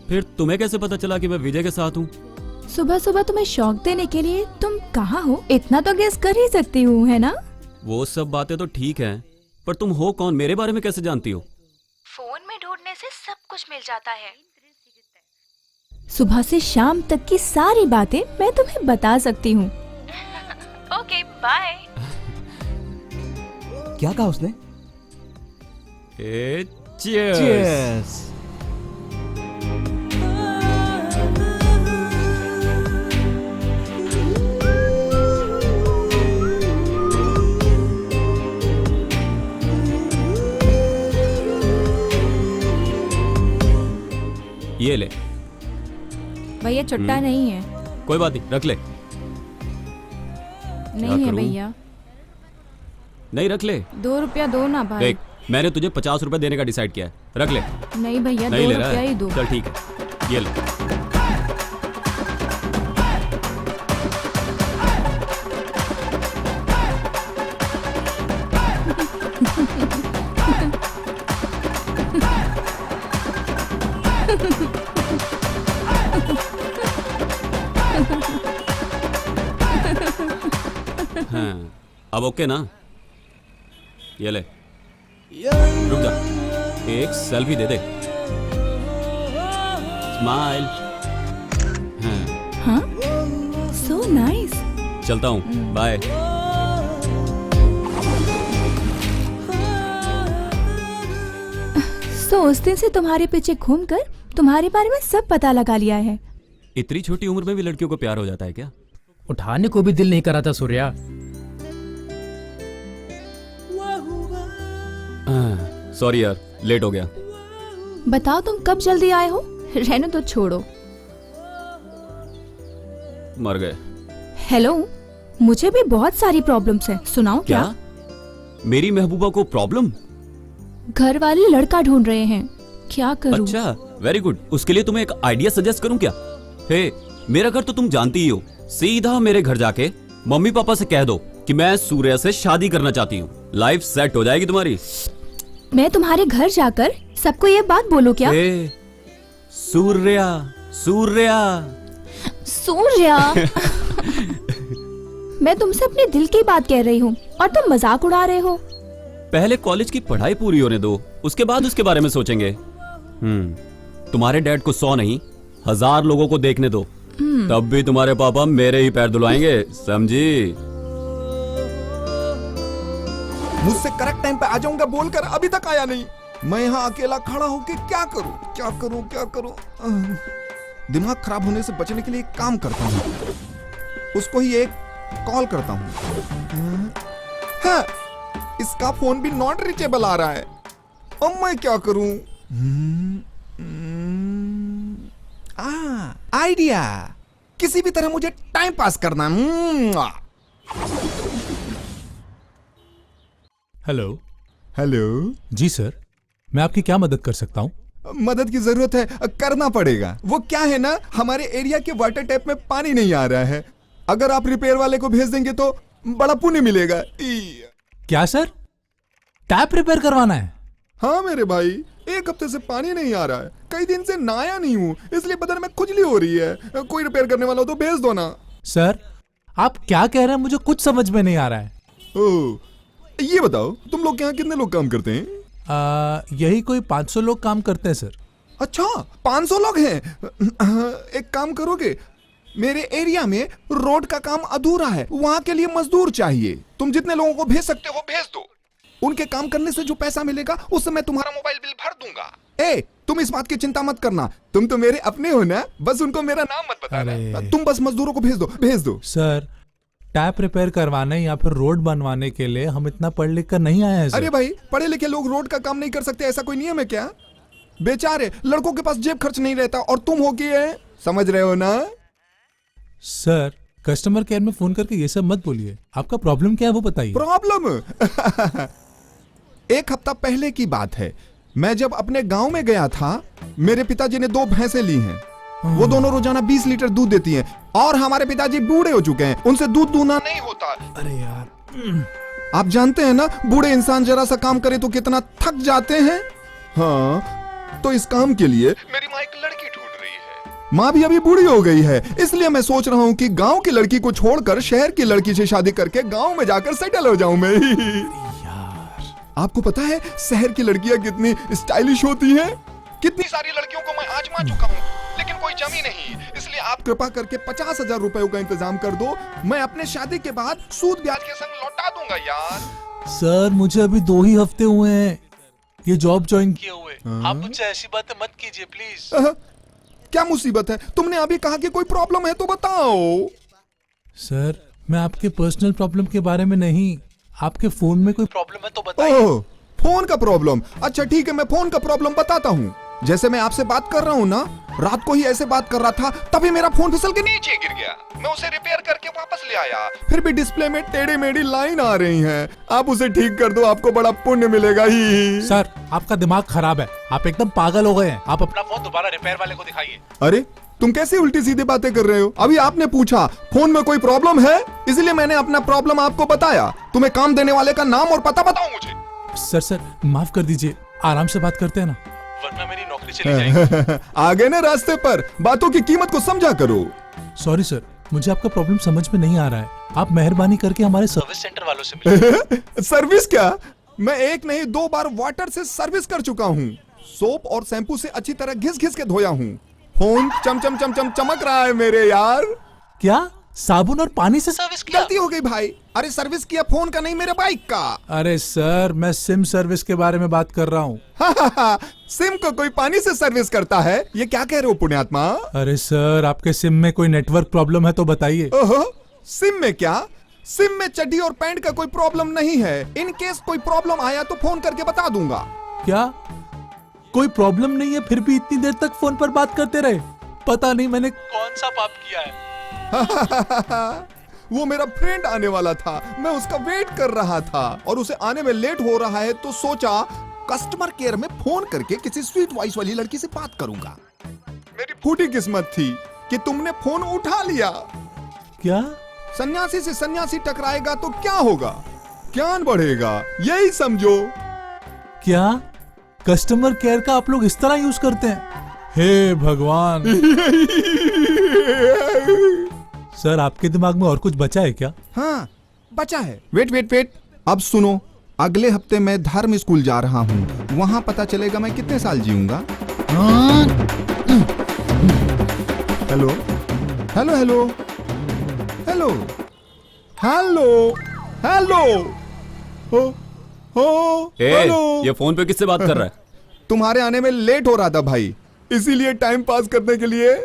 फिर तुम्हें कैसे पता चला कि मैं विजय के साथ हूँ? सुबह सुबह तुम्हें शौक देने के लिए तुम कहाँ हो इतना तो गेस कर ही सकती हूँ, है ना? वो सब बातें तो ठीक हैं, पर तुम हो कौन, मेरे बारे में कैसे जानती हो? से सब कुछ मिल जाता है। सुबह से शाम तक की सारी बातें मैं तुम्हें बता सकती हूँ। Okay bye. क्या कहा उसने? Cheers. ये ले। भैया चुट्टा नहीं है। कोई बात नहीं, रख ले। नहीं है करूं? भैया। नहीं, रख ले। 2 रुपया दो ना भाई। देख, मैंने तुझे 50 रुपए देने का डिसाइड किया है, रख ले। नहीं भैया, नहीं 2 ले रहा रुपया है? ही दो। चल ठीक है, ये ले। हाँ, अब ओके ना? ये ले। रुक जा, एक सेल्फी दे दे। स्माइल। हाँ? So nice. चलता हूँ, बाय। So उस दिन से तुम्हारे पीछे घूमकर तुम्हारे बारे में सब पता लगा लिया है। इतनी छोटी उम्र में भी लड़कियों को प्यार हो जाता है क्या? उठाने को भी दिल नहीं करा था सूर्या। सॉरी यार, लेट हो गया। बताओ तुम कब जल्दी आए हो? रहने तो छोड़ो। मर गए। हेलो, मुझे भी बहुत सारी प्रॉब्लम्स हैं, सुनाओ क्या? मेरी महबूबा को प्रॉब्लम? घर वाले लड़का ढूंढ रहे हैं, क्या करूं? अच्छा, वेरी गुड। उसके लिए तुम्हें एक आइडिया सजेस्ट करूं क्या? हे, मेरा घर तो तुम जानती ही हो। सीधा मेरे घर जाके मम्मी पापा से कह दो कि मैं सूर्या से शादी करना चाहती हूँ। लाइफ सेट हो जाएगी तुम्हारी। मैं तुम्हारे घर जाकर सबको ये बात बोलूं क्या? हे, सूर्या, सूर्या। सूर्या। मैं तुमसे अपने दिल की बात कह रही हूँ और तुम मजाक उड़ा रहे हो। पहले कॉलेज की पढ़ाई पूरी होने दो, उसके बाद उसके बारे में सोचेंगे। तुम्हारे डैड को 100 नहीं 1000 लोगों को देखने दो, तब भी तुम्हारे पापा मेरे ही पैर धुलवाएंगे, समझी? मुझसे करेक्ट टाइम पे आ जाऊंगा बोलकर अभी तक आया नहीं। मैं यहाँ अकेला खड़ा होके क्या करूं, क्या करूं, क्या करूं? दिमाग खराब होने से बचने के लिए एक काम करता हूँ, उसको ही एक कॉल करता हूँ। हाँ, इसका फोन भी नॉट रीचेबल आ रहा है। अब मैं क्या करूं? आइडिया। किसी भी तरह मुझे टाइम पास करना। हेलो। हेलो जी सर, मैं आपकी क्या मदद कर सकता हूँ? मदद की जरूरत है, करना पड़ेगा। वो क्या है ना, हमारे एरिया के वाटर टैप में पानी नहीं आ रहा है। अगर आप रिपेयर वाले को भेज देंगे तो बड़ा पुण्य मिलेगा। क्या सर, टैप रिपेयर करवाना है? हाँ मेरे भाई, 1 हफ्ते से पानी नहीं आ रहा है। कई दिन से नहाया नहीं हूँ, इसलिए बदन में खुजली हो रही है। कोई रिपेयर करने वाला हो तो भेज दो ना। सर, आप क्या कह रहे हैं मुझे कुछ समझ में नहीं आ रहा है। ओह, ये बताओ तुम लोग यहाँ कितने लोग काम करते हैं? यही कोई 500 लोग काम करते हैं सर। अच्छा, 500 लोग हैं। एक काम करोगे, मेरे एरिया में रोड का काम अधूरा है, वहां के लिए मजदूर चाहिए। तुम जितने लोगों को भेज सकते हो भेज दो। उनके काम करने से जो पैसा मिलेगा उससे मैं तुम्हारा मोबाइल बिल भर दूंगा। ए, तुम इस बात की चिंता मत करना, तुम तो मेरे अपने हो ना। बस उनको मेरा नाम मत बताना। तुम बस मजदूरों को भेज दो, भेज दो। सर, टैप रिपेयर करवाने या फिर रोड बनवाने के लिए हम इतना पढ़ लिख कर नहीं आए हैं सर। अरे भाई, पढ़े लिखे लोग रोड का काम नहीं कर सकते, ऐसा कोई नियम है क्या? बेचारे लड़कों के पास जेब खर्च नहीं रहता और तुम हो कि समझ रहे हो ना? सर, कस्टमर केयर में फोन करके ये सब मत बोलिए। आपका प्रॉब्लम क्या है वो बताइए। प्रॉब्लम? 1 हफ्ता पहले की बात है। मैं जब अपने गांव में गया था, मेरे पिताजी ने 2 भैंसें ली हैं। वो दोनों रोजाना 20 लीटर दूध देती हैं और हमारे पिताजी बूढ़े हो चुके हैं, उनसे दूध दूना नहीं होता। अरे यार, आप जानते हैं ना, बूढ़े इंसान जरा सा काम करे तो कितना थक जाते हैं। हाँ, तो इस काम के लिए मेरी माँ एक लड़की ढूंढ रही है। माँ भी अभी बूढ़ी हो गई है, इसलिए मैं सोच रहा हूँ कि गांव की लड़की को छोड़कर शहर की लड़की से शादी करके गांव में जाकर सेटल हो जाऊं मैं। आपको पता है शहर की लड़कियां कितनी स्टाइलिश होती हैं? कितनी सारी लड़कियों को मैं आजमा चुका हूँ, लेकिन कोई जमी नहीं। इसलिए आप कृपा करके 50,000 रुपयों का इंतजाम कर दो। मैं अपने शादी के बाद सूद ब्याज के संग लौटा दूंगा यार। सर मुझे अभी 2 ही हफ्ते हुए हैं ये जॉब ज्वाइन किए हुए। आप मुझसे ऐसी बातें मत कीजिए प्लीज। क्या मुसीबत है? तुमने अभी कहा कि कोई प्रॉब्लम है तो बताओ। सर मैं आपके पर्सनल प्रॉब्लम के बारे में नहीं, आपके फोन में कोई प्रॉब्लम है तो बताइए। फोन का प्रॉब्लम? अच्छा ठीक है, मैं फोन का प्रॉब्लम बताता हूँ। जैसे मैं आपसे बात कर रहा हूँ ना, रात को ही ऐसे बात कर रहा था, तभी मेरा फोन फिसल के नीचे गिर गया। मैं उसे रिपेयर करके वापस ले आया, फिर भी डिस्प्ले में टेढ़ी मेढ़ी लाइन आ रही हैं। आप उसे ठीक कर दो, आपको बड़ा पुण्य मिलेगा ही। सर आपका दिमाग खराब है, आप एकदम पागल हो गए हैं। आप अपना फोन दोबारा रिपेयर वाले को दिखाइए। अरे तुम कैसी उल्टी सीधी बातें कर रहे हो? अभी आपने पूछा फोन में कोई प्रॉब्लम है, इसलिए मैंने अपना प्रॉब्लम आपको बताया। तुम्हें काम देने वाले का नाम और पता बताओ मुझे। सर माफ कर दीजिए, आराम से बात करते हैं ना, वरना मेरी नौकरी चली जाएगी। आगे ना रास्ते पर, बातों की कीमत को समझा करो। सॉरी सर, मुझे आपका प्रॉब्लम समझ में नहीं आ रहा है। आप मेहरबानी करके हमारे सर्विस सेंटर वालों से मिलिए। सर्विस क्या? मैं 1 नहीं 2 बार वाटर से सर्विस कर चुका हूँ। सोप और शैम्पू से अच्छी तरह घिस घिस के धोया हूँ। फोन चम चम चम चम चमक रहा है मेरे यार। क्या साबुन और पानी से सर्विस किया? गलती हो गई भाई। अरे सर्विस किया फोन का नहीं, मेरे बाइक का। अरे सर मैं सिम सर्विस के बारे में बात कर रहा हूँ। सिम को कोई पानी से सर्विस करता है? ये क्या कह रहे हो पुण्यात्मा? अरे सर आपके सिम में कोई नेटवर्क प्रॉब्लम है तो बताइए। ओहो, सिम में क्या? सिम में चड्डी और पैंट का कोई प्रॉब्लम नहीं है। इन केस कोई प्रॉब्लम आया तो फोन करके बता दूंगा। क्या कोई प्रॉब्लम नहीं है, फिर भी इतनी देर तक फोन पर बात करते रहे? पता नहीं मैंने कौन सा पाप किया है। वो मेरा फ्रेंड आने वाला था, मैं उसका वेट कर रहा था और उसे आने में लेट हो रहा है तो सोचा कस्टमर केयर में फोन करके किसी स्वीट वॉइस वाली लड़की से बात करूंगा। मेरी फूटी किस्मत थी कि तुमने फोन उठा लिया। क्या? सन्यासी से सन्यासी टकराएगा तो क्या होगा? ज्ञान बढ़ेगा, यही समझो। क्या कस्टमर केयर का आप लोग इस तरह यूज करते हैं? हे भगवान। सर आपके दिमाग में और कुछ बचा है क्या? हाँ बचा है। वेट, अब सुनो। अगले हफ्ते मैं धर्म स्कूल जा रहा हूँ, वहां पता चलेगा मैं कितने साल जीऊंगा। Hello hello hello hello hello hello hello. ये फोन पे किससे बात कर रहा है? तुम्हारे आने में लेट हो रहा था भाई, इसीलिए टाइम पास करने के लिए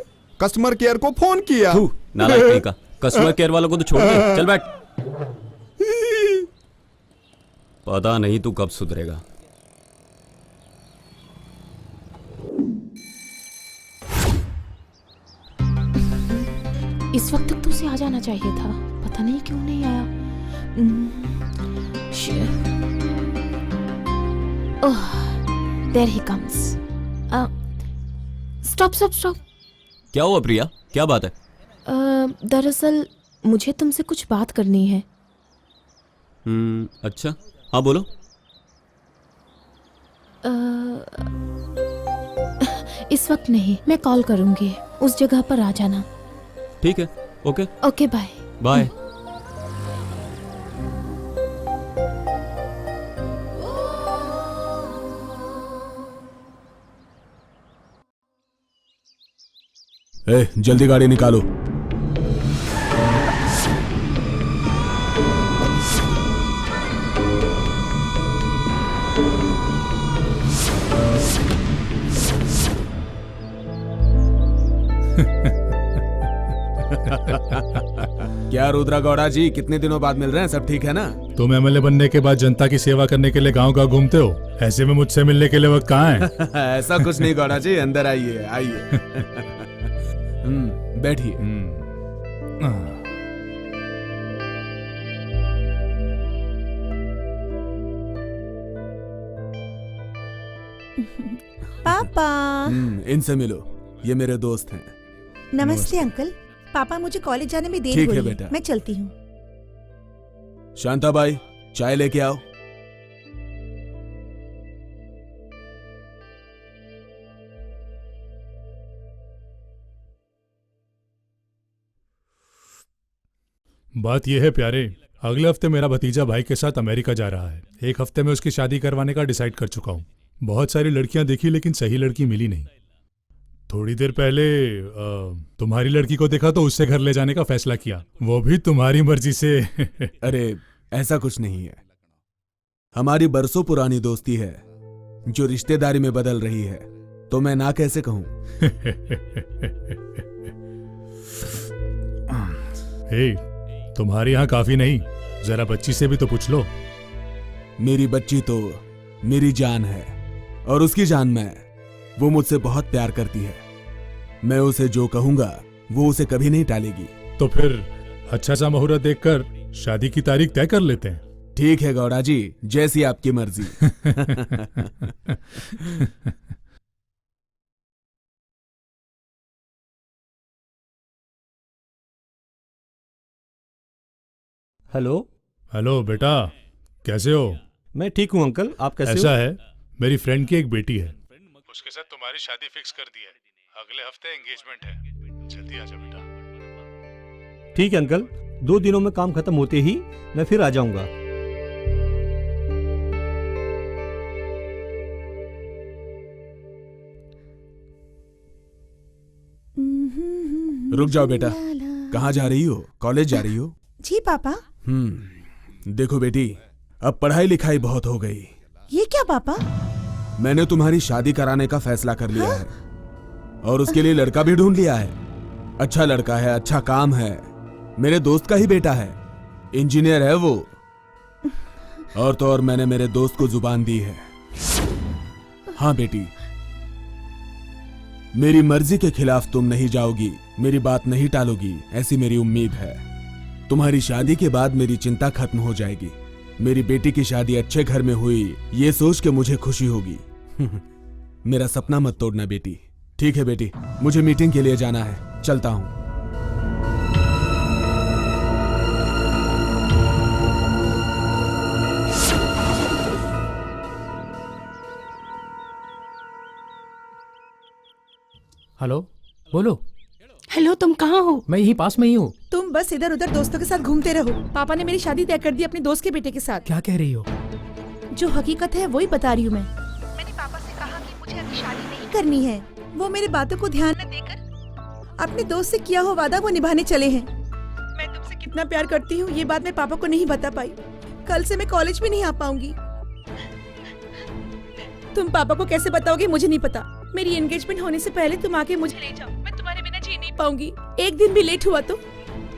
कस्टमर केयर को फोन किया। नालायक कहीं का। कस्टमर केयर वालों को तो छोड़ दे, चल बैठ। पता नहीं तू कब सुधरेगा। इस वक्त तक तो उसे आ जाना चाहिए था, पता नहीं क्यों नहीं आया। There he comes. Stop. क्या हुआ प्रिया, क्या बात है? दरअसल मुझे तुमसे कुछ बात करनी है। अच्छा हाँ बोलो। इस वक्त नहीं, मैं कॉल करूंगी, उस जगह पर आ जाना। ठीक है, ओके ओके बाय बाय। जल्दी गाड़ी निकालो। क्या रुद्रा गौड़ा जी, कितने दिनों बाद मिल रहे हैं? सब ठीक है ना? तुम एमएलए बनने के बाद जनता की सेवा करने के लिए गांव घूमते हो, ऐसे में मुझसे मिलने के लिए वक्त कहाँ है? ऐसा कुछ नहीं गौड़ा जी, अंदर आइए आइए। बैठिए। पापा। इनसे मिलो, ये मेरे दोस्त हैं। नमस्ते अंकल। पापा मुझे कॉलेज जाने में देर ठीक हो है रही है, बेटा। मैं चलती हूँ। शांताबाई, चाय लेके आओ। बात यह है प्यारे, अगले हफ्ते मेरा भतीजा भाई के साथ अमेरिका जा रहा है। 1 हफ्ते में उसकी शादी करवाने का डिसाइड कर चुका हूँ। बहुत सारी लड़कियां देखी लेकिन सही लड़की मिली नहीं। थोड़ी देर पहले तुम्हारी लड़की को देखा तो उससे घर ले जाने का फैसला किया, वो भी तुम्हारी मर्जी से। अरे ऐसा कुछ नहीं है, हमारी बरसों पुरानी दोस्ती है जो रिश्तेदारी में बदल रही है, तो मैं ना कैसे कहूं। हे, तुम्हारे यहाँ काफी नहीं, जरा बच्ची से भी तो पूछ लो। मेरी बच्ची तो मेरी जान है और उसकी जान मैं, वो मुझसे बहुत प्यार करती है। मैं उसे जो कहूंगा वो उसे कभी नहीं टालेगी। तो फिर अच्छा सा मुहूर्त देखकर शादी की तारीख तय कर लेते हैं। ठीक है गौड़ा जी, जैसी आपकी मर्जी। हेलो। हेलो बेटा, कैसे हो? मैं ठीक हूँ अंकल, आप कैसे हो? ऐसा है, मेरी फ्रेंड की एक बेटी है, उसके साथ तुम्हारी शादी फिक्स कर दी है। अगले हफ्ते एंगेजमेंट है, जल्दी आजा बेटा। ठीक है अंकल, 2 दिनों में काम खत्म होते ही मैं फिर आ जाऊंगा। रुक जाओ बेटा, कहाँ जा रही हो? कॉलेज जा रही हो? जी पापा। देखो बेटी, अब पढ़ाई लिखाई बहुत हो गई। ये क्या पापा? मैंने तुम्हारी शादी कराने का फैसला कर लिया है और उसके लिए लड़का भी ढूंढ लिया है। अच्छा लड़का है, अच्छा काम है, मेरे दोस्त का ही बेटा है, इंजीनियर है वो। और तो और मैंने मेरे दोस्त को जुबान दी है। हाँ बेटी, मेरी मर्जी के खिलाफ तुम नहीं जाओगी, मेरी बात नहीं टालोगी, ऐसी मेरी उम्मीद है। तुम्हारी शादी के बाद मेरी चिंता खत्म हो जाएगी। मेरी बेटी की शादी अच्छे घर में हुई, ये सोच के मुझे खुशी होगी। मेरा सपना मत तोड़ना बेटी। ठीक है बेटी, मुझे मीटिंग के लिए जाना है, चलता हूं। हेलो, बोलो। हेलो, तुम कहाँ हो? मैं यहीं पास में ही हूँ। तुम बस इधर उधर दोस्तों के साथ घूमते रहो। पापा ने मेरी शादी तय कर दी अपने दोस्त के बेटे के साथ। क्या कह रही हो? जो हकीकत है वही बता रही हूँ मैं। मैंने पापा से कहा कि मुझे अभी शादी नहीं करनी है। वो मेरी बातों को ध्यान न देकर अपने दोस्त से किया हुआ वादा वो निभाने चले हैं। मैं तुमसे कितना प्यार करती हूँ ये बात मैं पापा को नहीं बता पाई। कल से मैं कॉलेज भी नहीं आ पाऊंगी। तुम पापा को कैसे बताओगे मुझे नहीं पता। मेरी एंगेजमेंट होने से पहले तुम आके मुझे ले जाओ, मैं तुम्हारे बिना जी नहीं पाऊंगी। एक दिन भी लेट हुआ तो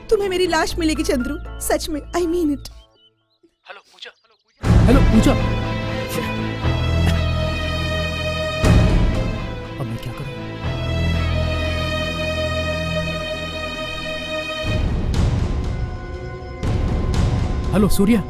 तुम्हें मेरी लाश मिलेगी चंद्रू, सच में, आई मीन इट। हेलो पूजा। अब मैं क्या करूं? हेलो सूर्या।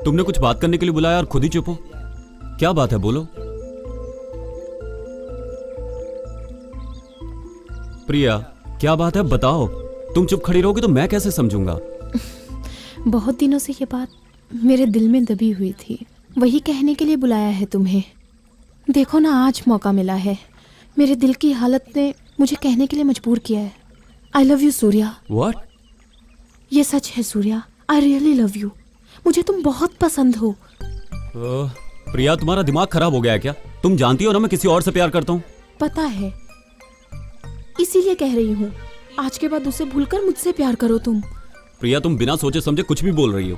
तुमने कुछ बात करने के लिए बुलाया और खुद ही चुप हो, क्या बात है? बोलो। प्रिया, क्या बात है? बताओ। तुम चुप खड़ी रहोगी तो मैं कैसे समझूंगा? बहुत दिनों से ये बात मेरे दिल में दबी हुई थी, वही कहने के लिए बुलाया है तुम्हें। देखो ना, आज मौका मिला है। मेरे दिल की हालत ने मुझे कहने के लिए मजबूर किया है। I love you Surya. What? ये सच है Surya, I really love you. मुझे तुम बहुत पसंद हो। प्रिया, तुम्हारा दिमाग खराब हो गया है क्या? तुम जानती हो ना मैं किसी और से प्यार करता हूँ। पता है, इसीलिए कह रही हूँ, आज के बाद उसे भूलकर मुझसे प्यार करो तुम। प्रिया, तुम बिना सोचे समझे कुछ भी बोल रही हो।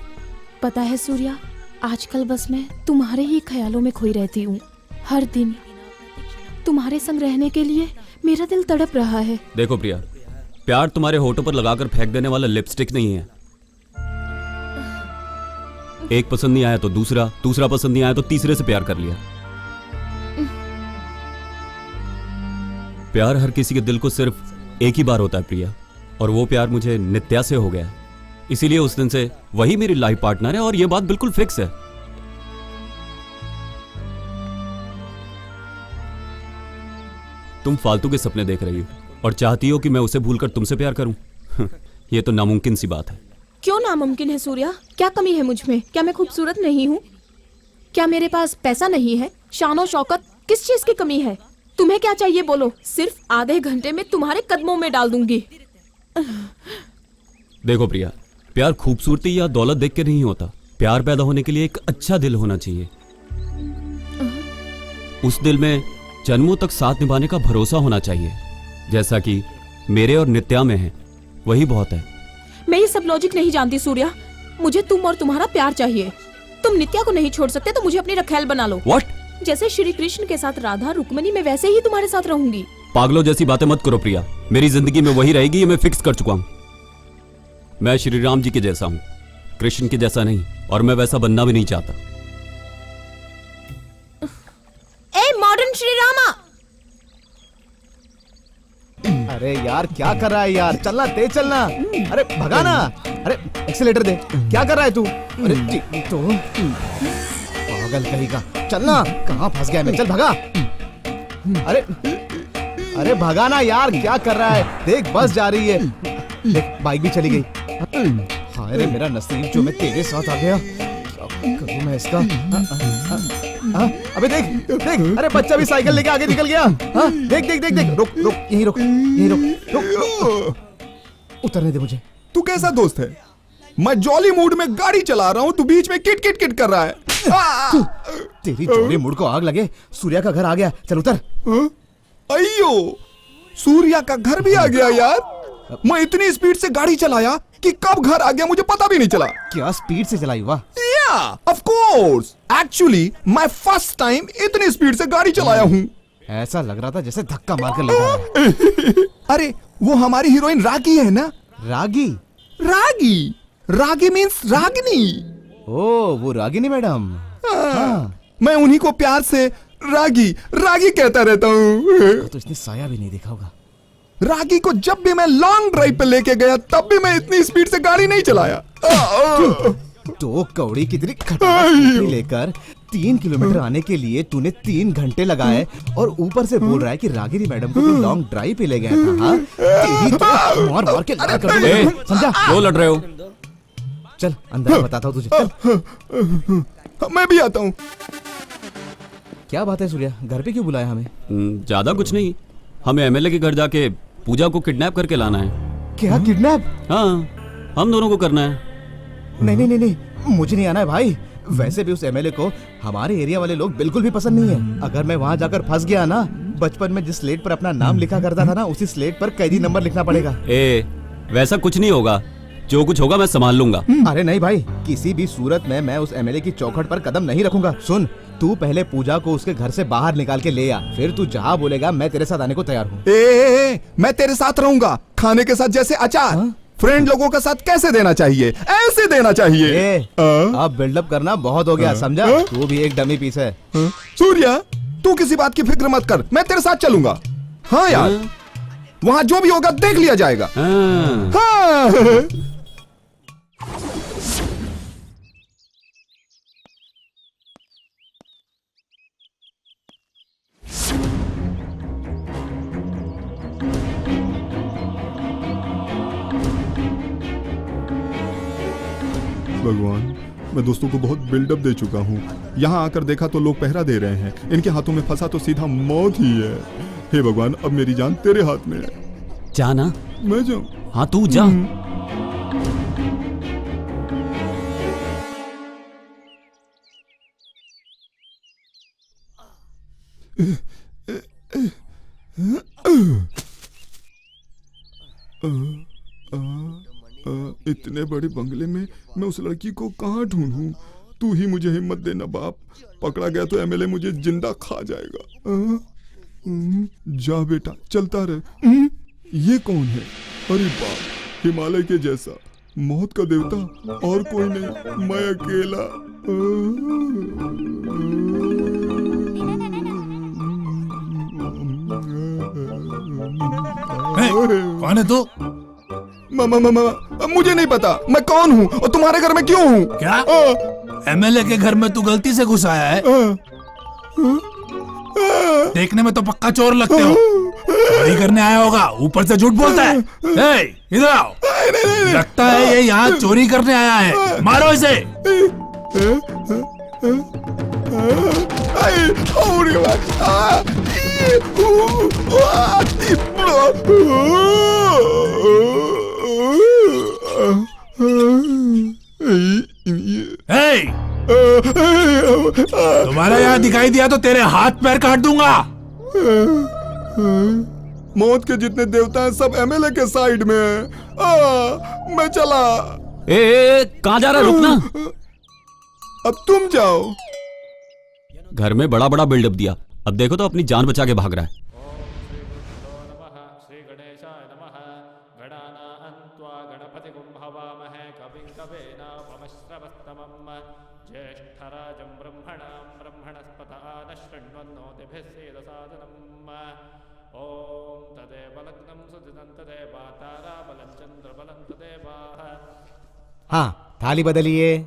पता है सूर्या, आजकल बस मैं तुम्हारे ही ख्यालों में खोई रहती हूँ। हर दिन तुम्हारे संग रहने के लिए मेरा दिल तड़प रहा है। देखो प्रिया, प्यार तुम्हारे होठों पर लगाकर फेंक देने वाला लिपस्टिक नहीं है। एक पसंद नहीं आया तो दूसरा, दूसरा पसंद नहीं आया तो तीसरे से प्यार कर लिया। प्यार हर किसी के दिल को सिर्फ एक ही बार होता है प्रिया, और वो प्यार मुझे नित्या से हो गया है। इसीलिए उस दिन से वही मेरी लाइफ पार्टनर है और ये बात बिल्कुल फिक्स है। तुम फालतू के सपने देख रही हो और चाहती हो कि मैं उसे भूलकर तुमसे प्यार करूं। ये तो नामुमकिन सी बात है। क्यों नामुमकिन है सूर्या? क्या कमी है मुझ में? क्या मैं खूबसूरत नहीं हूँ? क्या मेरे पास पैसा नहीं है? शान और शौकत, किस चीज की कमी है? तुम्हें क्या चाहिए बोलो, सिर्फ आधे घंटे में तुम्हारे कदमों में डाल दूंगी। देखो प्रिया, प्यार खूबसूरती या दौलत देख के नहीं होता। प्यार पैदा होने के लिए एक अच्छा दिल होना चाहिए। उस दिल में जन्मों तक साथ निभाने का भरोसा होना चाहिए, जैसा कि मेरे और नित्या में है। वही बहुत है। मैं ये सब लॉजिक नहीं जानती सूर्या। मुझे तुम और तुम्हारा प्यार चाहिए। तुम नित्या को नहीं छोड़ सकते तो मुझे अपनी रखैल बना लो। What? जैसे श्री कृष्ण के साथ राधा रुक्मणी, मैं वैसे ही तुम्हारे साथ रहूंगी। पागलों जैसी बातें मत करो प्रिया। मेरी जिंदगी में वही रहेगी, ये मैं फिक्स कर चुका हूं। मैं श्री राम जी के जैसा हूं, कृष्ण के जैसा नहीं, और मैं वैसा बनना भी नहीं चाहता। A modern Shri Rama! अरे यार क्या कर रहा है यार, चलना तेज चलना। अरे भगाना, अरे एक्सीलेटर दे। क्या कर रहा है तू? अरे तो पागल कहीं का, चलना। कहाँ फंस गया मैं, चल भगा। अरे अरे भगाना यार, क्या कर रहा है? देख बस जा रही है, देख बाइक भी चली गई। हाय रे मेरा नसीब जो मैं तेरे साथ आ गया। क्या करूं मैं इसका? अबे देख देख, अरे बच्चा भी साइकिल लेके आगे निकल गया। हाँ देख देख देख देख, रुक रुक, यहीं रुक, यहीं रुक रुक। उतरने दे मुझे। तू कैसा दोस्त है? मैं जॉली मूड में गाड़ी चला रहा हूँ, तू बीच में किट किट किट कर रहा है। तेरी जॉली मूड को आग लगे। सूर्या का घर आ गया, चल उतर। अयो, सूर्या का घर भी आ गया यार। मैं इतनी स्पीड से गाड़ी चलाया कि कब घर आ गया मुझे पता भी नहीं चला। क्या स्पीड से चलाई हुआ? ऑफ कोर्स, एक्चुअली मैं फर्स्ट टाइम इतनी स्पीड से गाड़ी चलाया हूँ। ऐसा लग रहा था जैसे धक्का मारकर ले जा रहा है। अरे वो हमारी हीरोइन रागी है ना? रागी? रागी, रागी मीन्स रागिनी। ओ वो रागिनी मैडम। हाँ। मैं उन्हीं को प्यार से रागी रागी कहता रहता हूँ। तो इसने साया भी नहीं देखा होगा। रागी को जब भी मैं लॉन्ग ड्राइव पे लेके गया तब भी मैं इतनी स्पीड से गाड़ी नहीं चलाया। तो कौड़ी कितनी खतरनाक लेकर 3 किलोमीटर आने के लिए तूने 3 घंटे लगाए, और ऊपर से बोल रहा है कि रागिनी मैडम को तू लॉन्ग ड्राइव पे ले गया था। हाँ? तेरी तो मार मार के लड़ कर दूंगा, समझा? क्यों लड़ रहे हो? चल अंदर बताता हूँ तुझे, चल। मैं भी आता हूँ। क्या बात है सूर्या, घर पे क्यों बुलाया हमें? ज्यादा कुछ नहीं, हमें एमएलए के घर जाके पूजा को किडनैप करके लाना है। क्या किडनैप? हाँ, हम दोनों को करना है। नहीं नहीं नहीं नहीं, मुझे नहीं आना है भाई। वैसे भी उस एमएलए को हमारे एरिया वाले लोग बिल्कुल भी पसंद नहीं है। अगर मैं वहाँ जाकर फंस गया ना, बचपन में जिस स्लेट पर अपना नाम लिखा करता था ना, उसी स्लेट पर कैदी नंबर लिखना पड़ेगा। वैसा कुछ नहीं होगा, जो कुछ होगा मैं संभाल लूंगा। अरे नहीं भाई, किसी भी सूरत में मैं उस एमएलए की चौखट पर कदम नहीं रखूंगा। सुन, तू पहले पूजा को उसके घर से बाहर निकाल के ले आ, फिर तू जहाँ बोलेगा मैं तेरे साथ आने को तैयार हूँ। मैं तेरे साथ रहूंगा, खाने के साथ जैसे अचार। फ्रेंड लोगों के साथ कैसे देना चाहिए, ऐसे देना चाहिए। अब बिल्डअप करना बहुत हो गया, समझा? तू भी एक डमी पीस है। सूर्या, तू किसी बात की फिक्र मत कर, मैं तेरे साथ चलूंगा। हाँ यार, वहाँ जो भी होगा देख लिया जाएगा। हाँ। भगवान, मैं दोस्तों को बहुत बिल्डअप दे चुका हूँ। यहाँ आकर देखा तो लोग पहरा दे रहे हैं, इनके हाथों में फंसा तो सीधा मौत ही है। हे भगवान, अब मेरी जान तेरे हाथ में है। जाना? मैं जाऊँ? हाँ तू जा। इतने बड़े बंगले में मैं उस लड़की को कहाँ ढूंढूं? तू ही मुझे हिम्मत देना बाप। पकड़ा गया तो एमएलए मुझे जिंदा खा जाएगा। जा बेटा, चलता रहे। ये कौन है? अरे बाप, हिमालय के जैसा, मौत का देवता, और कोई नहीं, मैं अकेला। कौन है तू? मुझे नहीं पता मैं कौन हूँ और तुम्हारे घर में क्यों हूँ। क्या एमएलए के घर में तू गलती से घुस आया है? देखने में तो पक्का चोर लगते हो। चोरी करने आया होगा, ऊपर से झूठ बोलता है। इधर आओ। लगता है ये यहाँ चोरी करने आया है। मारो इसे। तुम्हारा यहाँ दिखाई दिया तो तेरे हाथ पैर काट दूंगा। मौत के जितने देवता हैं सब एमएलए के साइड में हैं। मैं चला। कहाँ जा रहा है? रुकना। अब तुम जाओ। घर में बड़ा बड़ा बिल्डअप दिया, अब देखो तो अपनी जान बचा के भाग रहा है। हाँ, थाली बदलिए।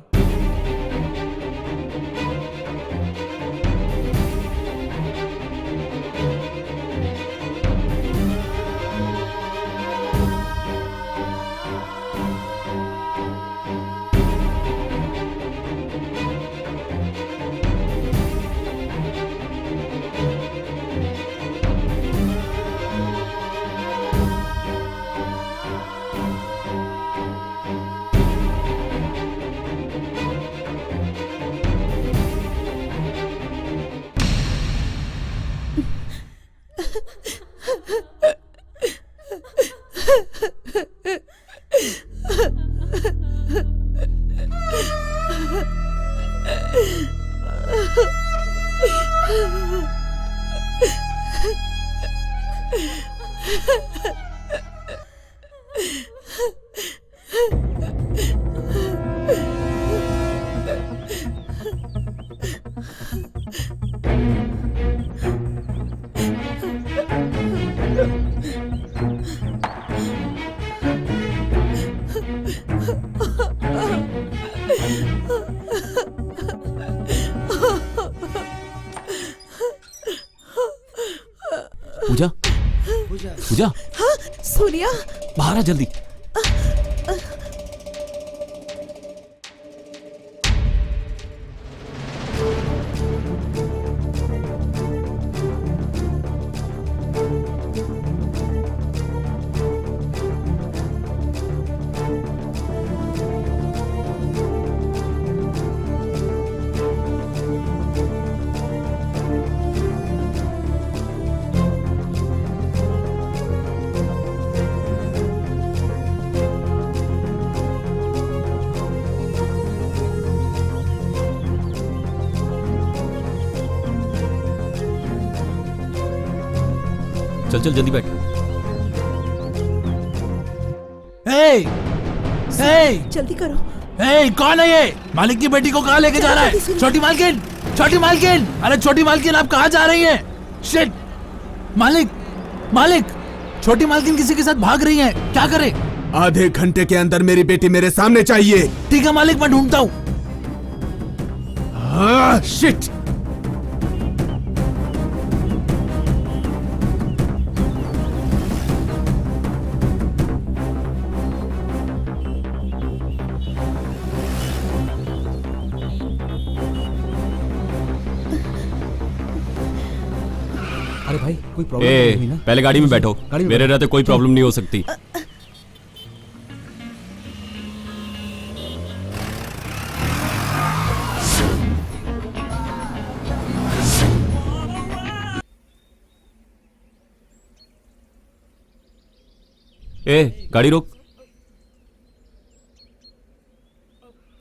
पूजा, पूजा, हाँ, सूर्या, बाहर आ जल्दी। चल चल जल्दी बैठ। जल्दी करो। कौन है ये? मालिक की बेटी को कहाँ लेके जा रहा है? छोटी मालकिन, छोटी मालकिन, अरे छोटी मालकिन आप कहाँ जा रही हैं? शिट! मालिक, मालिक, छोटी मालकिन किसी के साथ भाग रही है, क्या करे? आधे घंटे के अंदर मेरी बेटी मेरे सामने चाहिए। ठीक है मालिक, मैं ढूंढता हूँ। शिट! अरे भाई, कोई प्रॉब्लम नहीं हुई ना? पहले गाड़ी में बैठो, मेरे रहते कोई प्रॉब्लम नहीं हो सकती। ए गाड़ी रोक।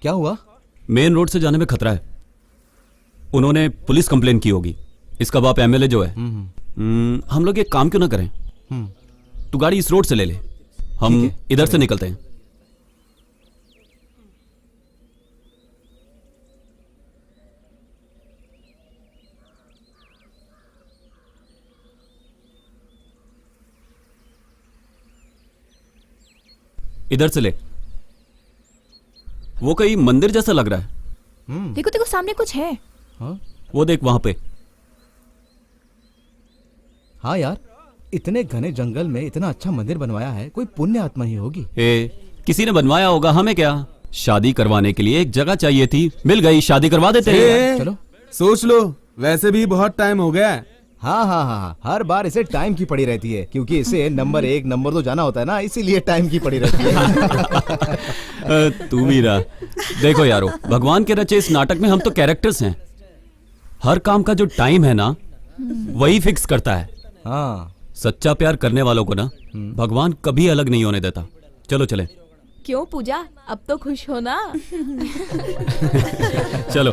क्या हुआ? मेन रोड से जाने में खतरा है। उन्होंने पुलिस कंप्लेन की होगी। इसका बाप एमएलए जो है। हम लोग एक काम क्यों ना करें, तू गाड़ी इस रोड से ले ले, हम इधर से निकलते हैं। इधर से ले, वो कहीं मंदिर जैसा लग रहा है। देखो देखो सामने कुछ है। वो देख वहां पे। हाँ यार, इतने घने जंगल में इतना अच्छा मंदिर बनवाया है, कोई पुण्य आत्मा ही होगी। किसी ने बनवाया होगा, हमें क्या। शादी करवाने के लिए एक जगह चाहिए थी, मिल गई, शादी करवा देते हैं। चलो सोच लो, वैसे भी बहुत टाइम हो गया है। हाँ हाँ हाँ, हर बार इसे टाइम की पड़ी रहती है, क्योंकि इसे नंबर 1 नंबर 2 जाना होता है ना, इसीलिए टाइम की पड़ी रहती है। तू भी रहा। देखो यारो, भगवान के रचे इस नाटक में हम तो कैरेक्टर्स हैं। हर काम का जो टाइम है ना, वही फिक्स करता है। हाँ, सच्चा प्यार करने वालों को ना भगवान कभी अलग नहीं होने देता। चलो चले। क्यों पूजा, अब तो खुश हो ना? चलो।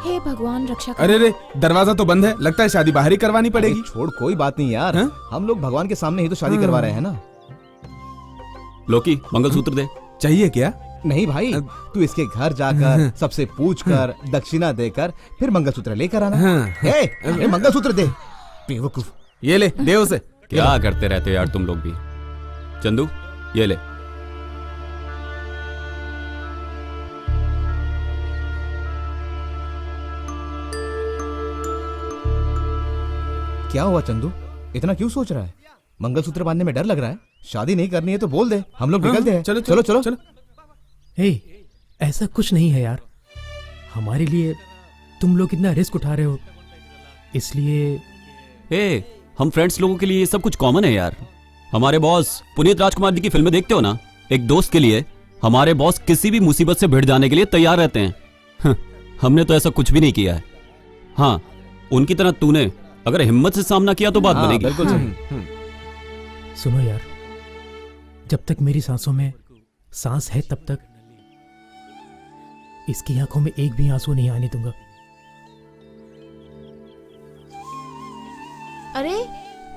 हे भगवान रक्षा कर। अरे रे, दरवाजा तो बंद है, लगता है शादी बाहर ही करवानी पड़ेगी। छोड़, कोई बात नहीं यार। हम लोग भगवान के सामने ही तो शादी करवा रहे हैं ना। लोकी, मंगलसूत्र दे। चाहिए क्या? नहीं भाई, तू इसके घर जाकर सबसे पूछ कर दक्षिणा देकर फिर मंगलसूत्र लेकर आना। ए, मंगलसूत्र दे, बेवकूफ। ये ले, दे उसे। क्या करते रहते हो यार तुम लोग भी। चंदू, ये ले। क्या हुआ चंदू, इतना क्यों सोच रहा है? मंगलसूत्र बांधने में डर लग रहा है? शादी नहीं करनी है तो बोल दे, हम लोग निकलते हैं। चलो चलो चलो चलो। हे, ऐसा कुछ नहीं है यार। हमारे लिए तुम लोग इतना रिस्क उठा रहे हो, इसलिए। हम फ्रेंड्स लोगों के लिए ये सब कुछ कॉमन है यार। हमारे बॉस पुनीत राजकुमार जी की फिल्में देखते हो ना, एक दोस्त के लिए हमारे बॉस किसी भी मुसीबत से भिड़ जाने के लिए तैयार रहते हैं। हमने तो ऐसा कुछ भी नहीं किया है। हाँ, उनकी तरह तूने अगर हिम्मत से सामना किया तो बात बनेगी। बिल्कुल सही। सुनो यार, जब तक मेरी सांसों में सांस है तब तक इसकी आंखों में एक भी आंसू नहीं आने दूंगा। अरे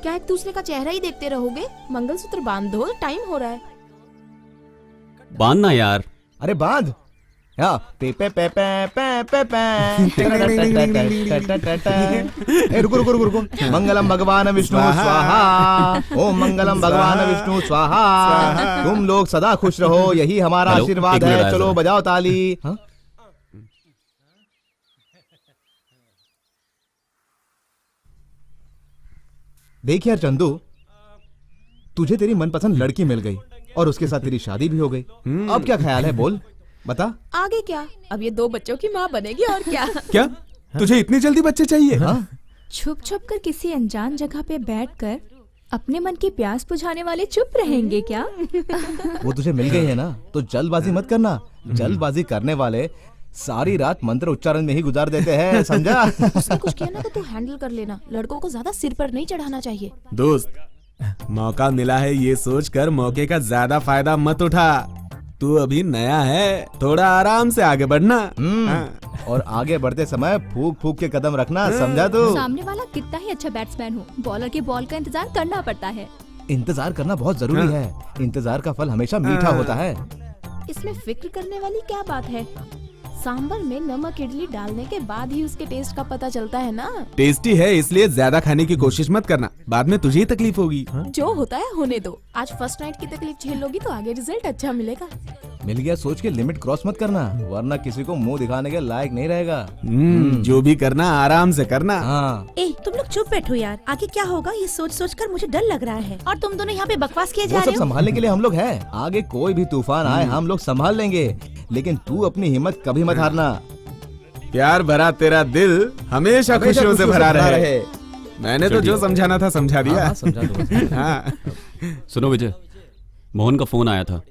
क्या एक दूसरे का चेहरा ही देखते रहोगे? मंगलसूत्र बांध दो, टाइम हो रहा है। बांधना यार। अरे बांध। पे पे पे पे पे पे पे। रुको रुको रुको रुको। मंगलम भगवान विष्णु स्वाहा। ओम मंगलम भगवान विष्णु स्वाहा। तुम लोग सदा खुश रहो, यही हमारा आशीर्वाद है। चलो बजाओ ताली। देख यार चंदू, तुझे तेरी मनपसंद लड़की मिल गई और उसके साथ तेरी शादी भी हो गई। अब क्या ख्याल है, बोल बता। आगे क्या? अब ये 2 बच्चों की माँ बनेगी और क्या। क्या तुझे इतनी जल्दी बच्चे चाहिए? छुप छुप कर किसी अनजान जगह पे बैठकर अपने मन की प्यास बुझाने वाले चुप रहेंगे क्या? वो तुझे मिल गई है ना, तो जल्दबाजी मत करना। जल्दबाजी करने वाले सारी रात मंत्र उच्चारण में ही गुजार देते हैं, समझा? उसने कुछ किया ना तो तू हैंडल कर लेना। लड़कों को ज्यादा सिर पर नहीं चढ़ाना चाहिए। दोस्त, मौका मिला है ये सोचकर मौके का ज्यादा फायदा मत उठा। तू अभी नया है, थोड़ा आराम से आगे बढ़ना। और आगे बढ़ते समय फूक फूक के कदम रखना, समझा तू? सामने वाला कितना ही अच्छा बैट्समैन हो, बॉलर के बॉल का इंतजार करना पड़ता है। इंतजार करना बहुत जरूरी है। इंतजार का फल हमेशा मीठा होता है। इसमें फिक्र करने वाली क्या बात है? सांबर में नमक इडली डालने के बाद ही उसके टेस्ट का पता चलता है ना। टेस्टी है इसलिए ज्यादा खाने की कोशिश मत करना, बाद में तुझे ही तकलीफ होगी। जो होता है होने दो। आज फर्स्ट नाइट की तकलीफ झेल लोगी तो आगे रिजल्ट अच्छा मिलेगा। मिल गया सोच के लिमिट क्रॉस मत करना, वरना किसी को मुंह दिखाने के लायक नहीं रहेगा। जो भी करना आराम से करना। ए, तुम लोग चुप बैठो यार, आगे क्या होगा ये सोच सोच कर मुझे डर लग रहा है। और तुम दोनों यहाँ पे बकवास किए जा वो रहे सब हो। संभालने के लिए हम लोग हैं। आगे कोई भी तूफान आए हम लोग संभाल लेंगे, लेकिन तू अपनी हिम्मत कभी मत हारना। प्यार भरा तेरा दिल हमेशा खुशियों से भरा रहे। मैंने तो जो समझाना था समझा दिया। सुनो विजय, मोहन का फोन आया था।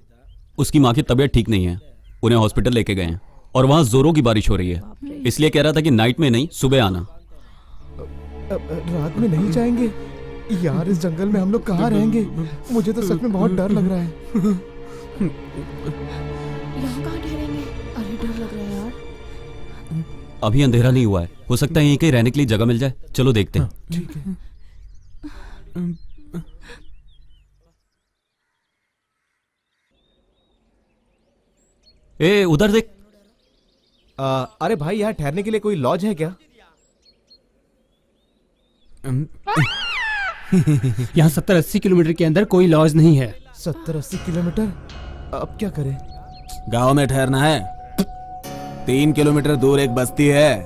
उसकी माँ की तबीयत ठीक नहीं है, उन्हें हॉस्पिटल लेके गए हैं और वहाँ जोरों की बारिश हो रही है, इसलिए कह रहा था कि नाइट में नहीं सुबह आना। रात में नहीं जाएंगे यार, इस जंगल में हम लोग कहाँ रहेंगे? मुझे तो सच में बहुत डर लग रहा है। यहाँ कहाँ ठहरेंगे? अरे डर लग रहा है यार। अभी अंधेरा नहीं हुआ है, हो सकता है यहीं कहीं रहने के लिए जगह मिल जाए। चलो देखते हैं। ठीक है। ए उधर देख। अरे भाई, यहाँ ठहरने के लिए कोई लॉज है क्या? यहाँ 70-80 किलोमीटर के अंदर कोई लॉज नहीं है। 70-80 किलोमीटर? अब क्या करें? गांव में ठहरना है। 3 किलोमीटर दूर एक बस्ती है,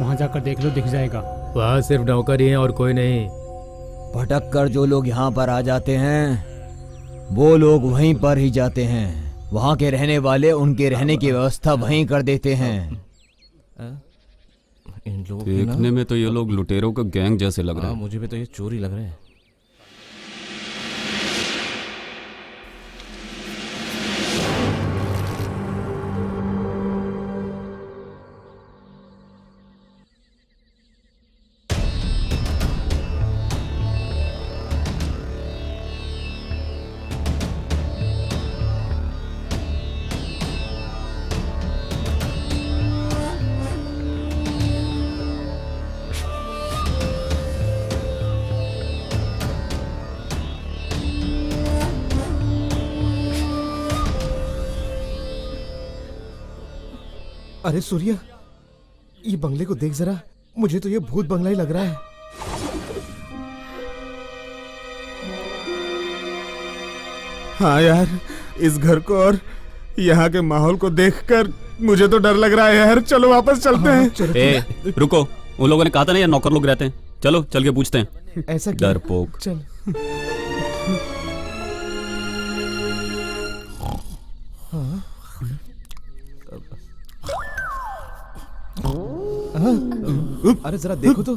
वहाँ जाकर देख लो, दिख जाएगा। वहाँ सिर्फ नौकर ही हैं और कोई नहीं। भटक कर जो लोग यहाँ पर आ जाते हैं वो लोग वहीं पर ही जाते हैं। वहाँ के रहने वाले उनके रहने की व्यवस्था वहीं कर देते हैं। इन लोग देखने में तो ये लोग लुटेरों का गैंग जैसे लग रहे हैं। मुझे भी तो ये चोरी लग रहे हैं। अरे सूर्या, ये बंगले को देख जरा, मुझे तो ये भूत बंगला ही लग रहा है। हाँ यार, इस घर को और यहाँ के माहौल को देखकर मुझे तो डर लग रहा है यार। चलो वापस चलते हैं। ए रुको, उन लोगों ने कहा था ना ये नौकर लोग रहते हैं। चलो चल के पूछते हैं। ऐसा क्या? डरपोक। चल। हाँ। अरे जरा देखो तो,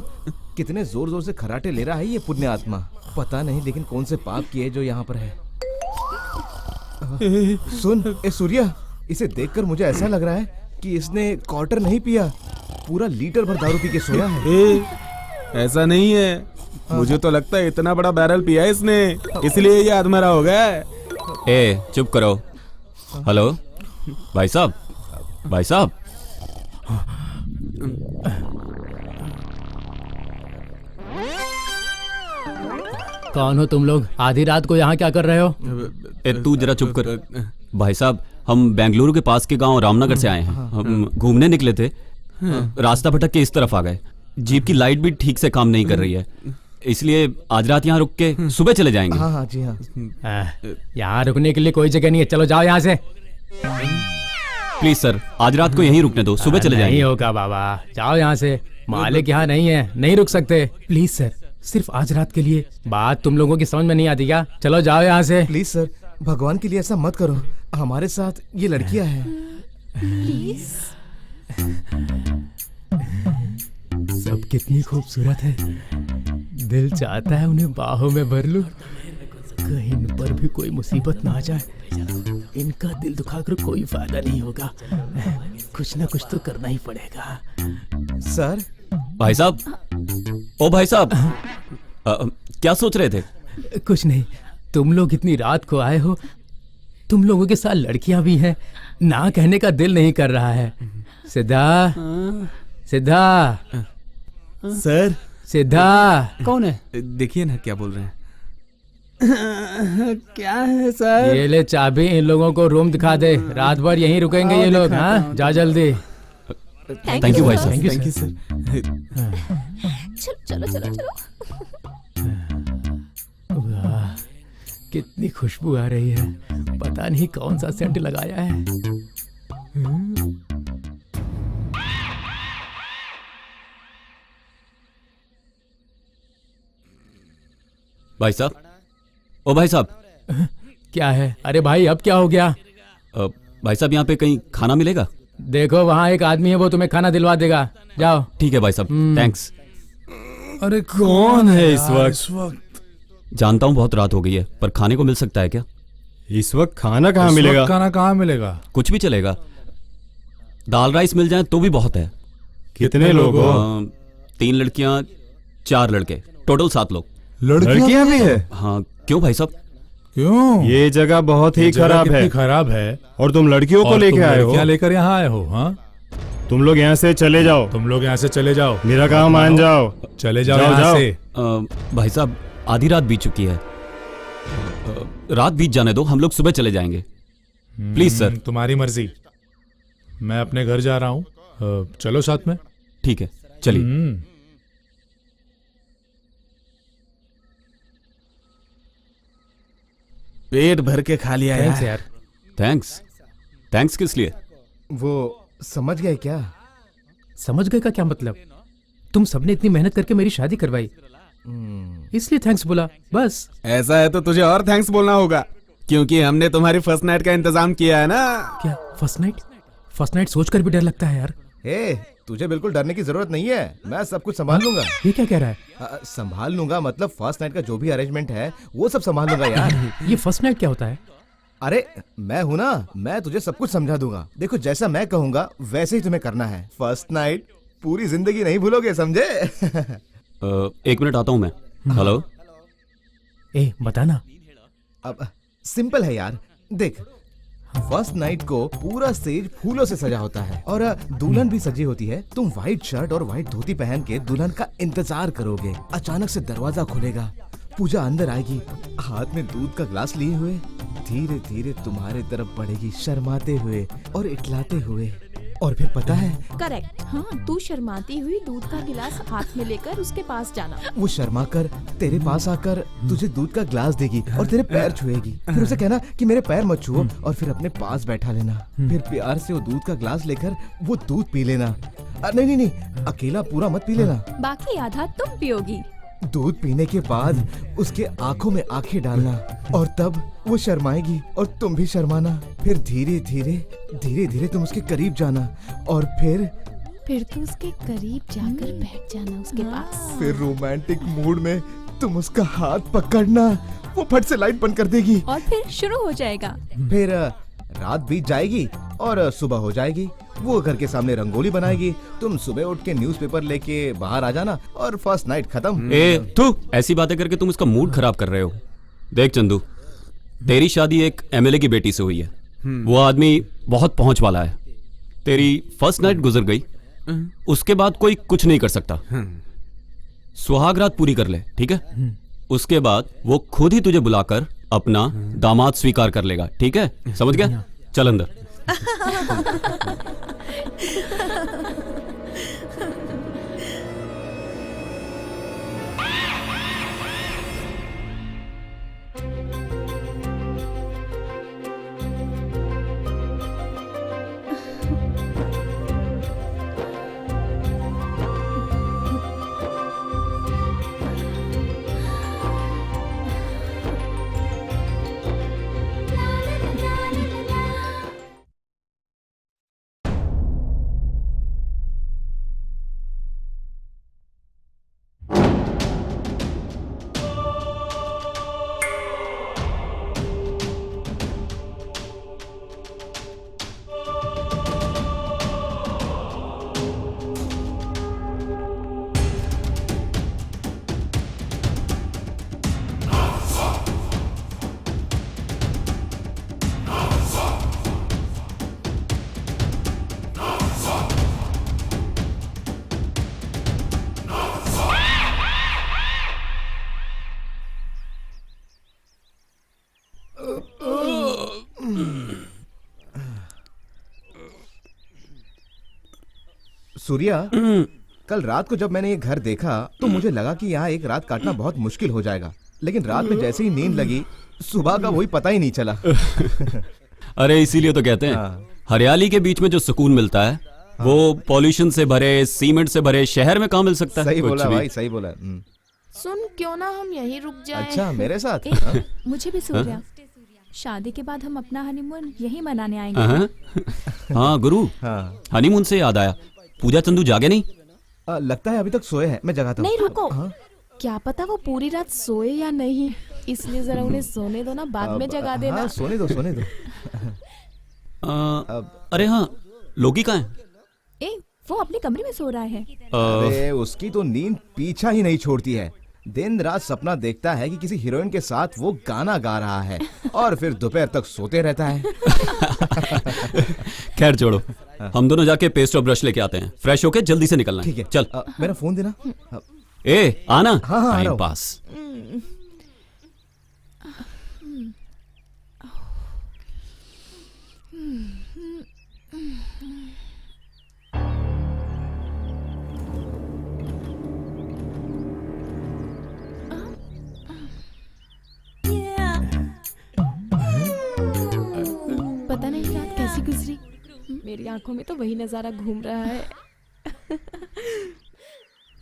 कितने जोर जोर से खराटे ले रहा है ये पुण्य आत्मा। पता नहीं लेकिन कौन से पाप किए जो यहाँ पर है। सुन ए सूर्या, इसे देखकर मुझे ऐसा लग रहा है कि इसने क्वार्टर नहीं पिया, पूरा लीटर भर दारू पी के सोया है। ऐसा नहीं है, मुझे तो लगता है इतना बड़ा बैरल पिया है इसने, इसलिए ये अधमरा हो गया है। ए चुप करो। हेलो भाई साहब, भाई साहब। कौन हो तुम लोग? आधी रात को यहाँ क्या कर रहे हो? ए तू जरा चुप कर। भाई साहब, हम बेंगलुरु के पास के गांव रामनगर से आए हैं। हम घूमने निकले थे, रास्ता भटक के इस तरफ आ गए। जीप की लाइट भी ठीक से काम नहीं कर रही है, इसलिए आज रात यहाँ रुक के सुबह चले जाएंगे। हाँ हाँ जी हाँ। यहाँ रुकने के लिए कोई जगह नहीं है, चलो जाओ यहाँ से। प्लीज सर, आज रात को यहीं रुकने दो, सुबह चले जाएंगे। नहीं होगा बाबा, जाओ यहाँ से। मालिक यहाँ नहीं है, नहीं रुक सकते। प्लीज सर, सिर्फ आज रात के लिए। बात तुम लोगों की समझ में नहीं आती क्या? चलो जाओ यहाँ से। प्लीज सर, भगवान के लिए ऐसा मत करो, हमारे साथ ये लड़कियां हैं। प्लीज। सब कितनी खूबसूरत है, दिल चाहता है उन्हें बाहों में भर लूं। कहीं इन पर भी कोई मुसीबत ना आ जाए। इनका दिल दुखाकर कोई फायदा नहीं होगा, कुछ ना कुछ तो करना ही पड़ेगा। सर। भाई साहब, ओ भाई साहब, क्या सोच रहे थे? कुछ नहीं, तुम लोग इतनी रात को आए हो, तुम लोगों के साथ लड़कियां भी हैं, ना कहने का दिल नहीं कर रहा है। सिद्धा, सिद्धा सर। सिद्धा कौन है? देखिए ना क्या बोल रहे हैं। क्या है सर? ये ले चाबी, इन लोगों को रूम दिखा दे, रात भर यहीं रुकेंगे ये लोग। हाँ जा जल्दी। थैंक यू भाई साहब। Thank you sir. चलो चलो चलो। वाह, कितनी खुशबू आ रही है, पता नहीं कौन सा सेंट लगाया है। भाई साहब, ओ भाई साहब। क्या है? अरे भाई अब क्या हो गया? भाई साहब, यहाँ पे कहीं खाना मिलेगा? देखो वहाँ एक आदमी है, वो तुम्हें खाना दिलवा देगा, जाओ। ठीक है भाई साहब, थैंक्स। अरे कौन है इस वक्त? जानता हूँ बहुत रात हो गई है, पर खाने को मिल सकता है क्या? इस वक्त खाना इस कहाँ वक्त मिलेगा? खाना कहाँ मिलेगा? कुछ भी चलेगा, दाल राइस मिल जाए तो भी बहुत है। कितने लोग हो? 3 लड़कियां 4 लड़के, टोटल 7 लोग। लड़कियां भी है? हाँ, क्यों भाई साहब? क्यों? ये जगह बहुत ही ये जगह खराब है। कितनी खराब है। और तुम लड़कियों को और लेके तुम आए हो। लड़कियां लेकर यहाँ आए हो? हाँ, तुम लोग यहाँ से चले जाओ। तुम लोग यहाँ से चले जाओ। मेरा काम मान जाओ। चले जाओ यहाँ से। भाई साहब, आधी रात बीत चुकी है, रात बीत जाने दो, हम लोग सुबह चले जाएंगे। Please sir. तुम्हारी मर्जी। मैं अपने घर जा रहा हूँ, चलो साथ में। ठीक है, चलिए। पेट भर के खा लिया यार। थैंक्स। थैंक्स किस लिए? वो समझ गए क्या? समझ गए का क्या मतलब? तुम सबने इतनी मेहनत करके मेरी शादी करवाई, इसलिए थैंक्स बोला बस। ऐसा है तो तुझे और थैंक्स बोलना होगा, क्योंकि हमने तुम्हारी फर्स्ट नाइट का इंतजाम किया है ना। क्या फर्स्ट नाइट? फर्स्ट नाइट सोचकर भी डर लगता है यार। तुझे बिल्कुल डरने की जरूरत नहीं है, मैं सब कुछ संभाल लूंगा। ये क्या कह रहा है? संभाल लूंगा मतलब फर्स्ट नाइट का जो भी अरेंजमेंट है वो सब संभाल लूंगा यार। ये फर्स्ट नाइट क्या होता है? अरे मैं हूं ना, मैं तुझे सब कुछ समझा दूंगा। देखो जैसा मैं कहूंगा वैसे ही तुम्हें करना है। फर्स्ट नाइट पूरी जिंदगी नहीं भूलोगे, समझे? 1 मिनट आता हूँ मैं। हेलो। बताना। अब सिंपल है यार, देख फर्स्ट नाइट को पूरा स्टेज फूलों से सजा होता है और दुल्हन भी सजी होती है। तुम व्हाइट शर्ट और व्हाइट धोती पहन के दुल्हन का इंतजार करोगे। अचानक से दरवाजा खुलेगा, पूजा अंदर आएगी, हाथ में दूध का ग्लास लिए हुए धीरे धीरे तुम्हारे तरफ बढ़ेगी, शर्माते हुए और इटलाते हुए। और फिर पता है, करेक्ट, हाँ, तू शर्माती हुई दूध का गिलास हाथ में लेकर उसके पास जाना। वो शर्मा कर तेरे पास आकर तुझे दूध का ग्लास देगी और तेरे पैर छुएगी। फिर उसे कहना कि मेरे पैर मत छुओ और फिर अपने पास बैठा लेना। फिर प्यार से वो दूध का ग्लास लेकर वो दूध पी लेना। नहीं नहीं नहीं, अकेला पूरा मत पी लेना, बाकी आधा तुम पियोगी। दूध पीने के बाद उसके आंखों में आंखें डालना और तब वो शर्माएगी और तुम भी शर्माना। फिर धीरे धीरे तुम उसके करीब जाना और फिर तू उसके करीब जाकर बैठ जाना उसके पास। फिर रोमांटिक मूड में तुम उसका हाथ पकड़ना, वो फट से लाइट बंद कर देगी और फिर शुरू हो जाएगा। फिर रात बीत जाएगी और सुबह हो जाएगी। वो घर के सामने रंगोली बनाएगी, तुम सुबह उठ के न्यूज़पेपर लेके बाहर आ जाना और फर्स्ट नाइट खत्म। तू ऐसी बातें करके तुम इसका मूड खराब कर रहे हो। देख चंदू, तेरी शादी एक एमएलए की बेटी से हुई है। वो आदमी बहुत पहुंच वाला है। तेरी फर्स्ट नाइट गुजर गई, उसके बाद कोई कुछ नहीं कर सकता। सुहाग रात पूरी कर ले, ठीक है? उसके बाद वो खुद ही तुझे बुलाकर अपना दामाद स्वीकार कर लेगा, ठीक है? समझ गया? चल अंदर। सूर्या, कल रात को जब मैंने ये घर देखा तो मुझे लगा कि यहाँ एक रात काटना बहुत मुश्किल हो जाएगा, लेकिन रात में जैसे ही नींद लगी सुबह का वही पता ही नहीं चला। अरे इसीलिए तो कहते हैं हरियाली के बीच में जो सुकून मिलता है वो पॉल्यूशन से भरे, सीमेंट से भरे शहर में कहाँ मिल सकता है? सही बोला भाई, सही बोला। सुन, क्यों ना हम यहीं रुक जाएं? अच्छा, मेरे साथ? मुझे भी सूर्या, शादी के बाद हम अपना हनीमून यहीं मनाने आएंगे। हाँ गुरु, हनीमून से याद आया, पूजा चंदू जागे नहीं? लगता है अभी तक सोए हैं, मैं जगाता हूँ। नहीं रुको, क्या पता वो पूरी रात सोए या नहीं। इसलिए जरा उन्हें सोने दो ना, बाद में जगा देना। हाँ, सोने दो सोने दो। अरे हाँ, लोकी कहाँ है? ए, वो अपने कमरे में सो रहा है। अरे उसकी तो नींद पीछा ही नहीं छोड़ती है। दिन रात सपना देखता है कि किसी हीरोइन के साथ वो गाना गा रहा है और फिर दोपहर तक सोते रहता है। खैर छोड़ो, हम दोनों जाके पेस्ट और ब्रश लेके आते हैं। फ्रेश होके जल्दी से निकलना है। ठीक है, चल। मेरा फोन देना। ए आना। हाँ, आ रहा टाइम हूँ। पास। पता नहीं रात कैसी गुजरी, मेरी आंखों में तो वही नजारा घूम रहा है।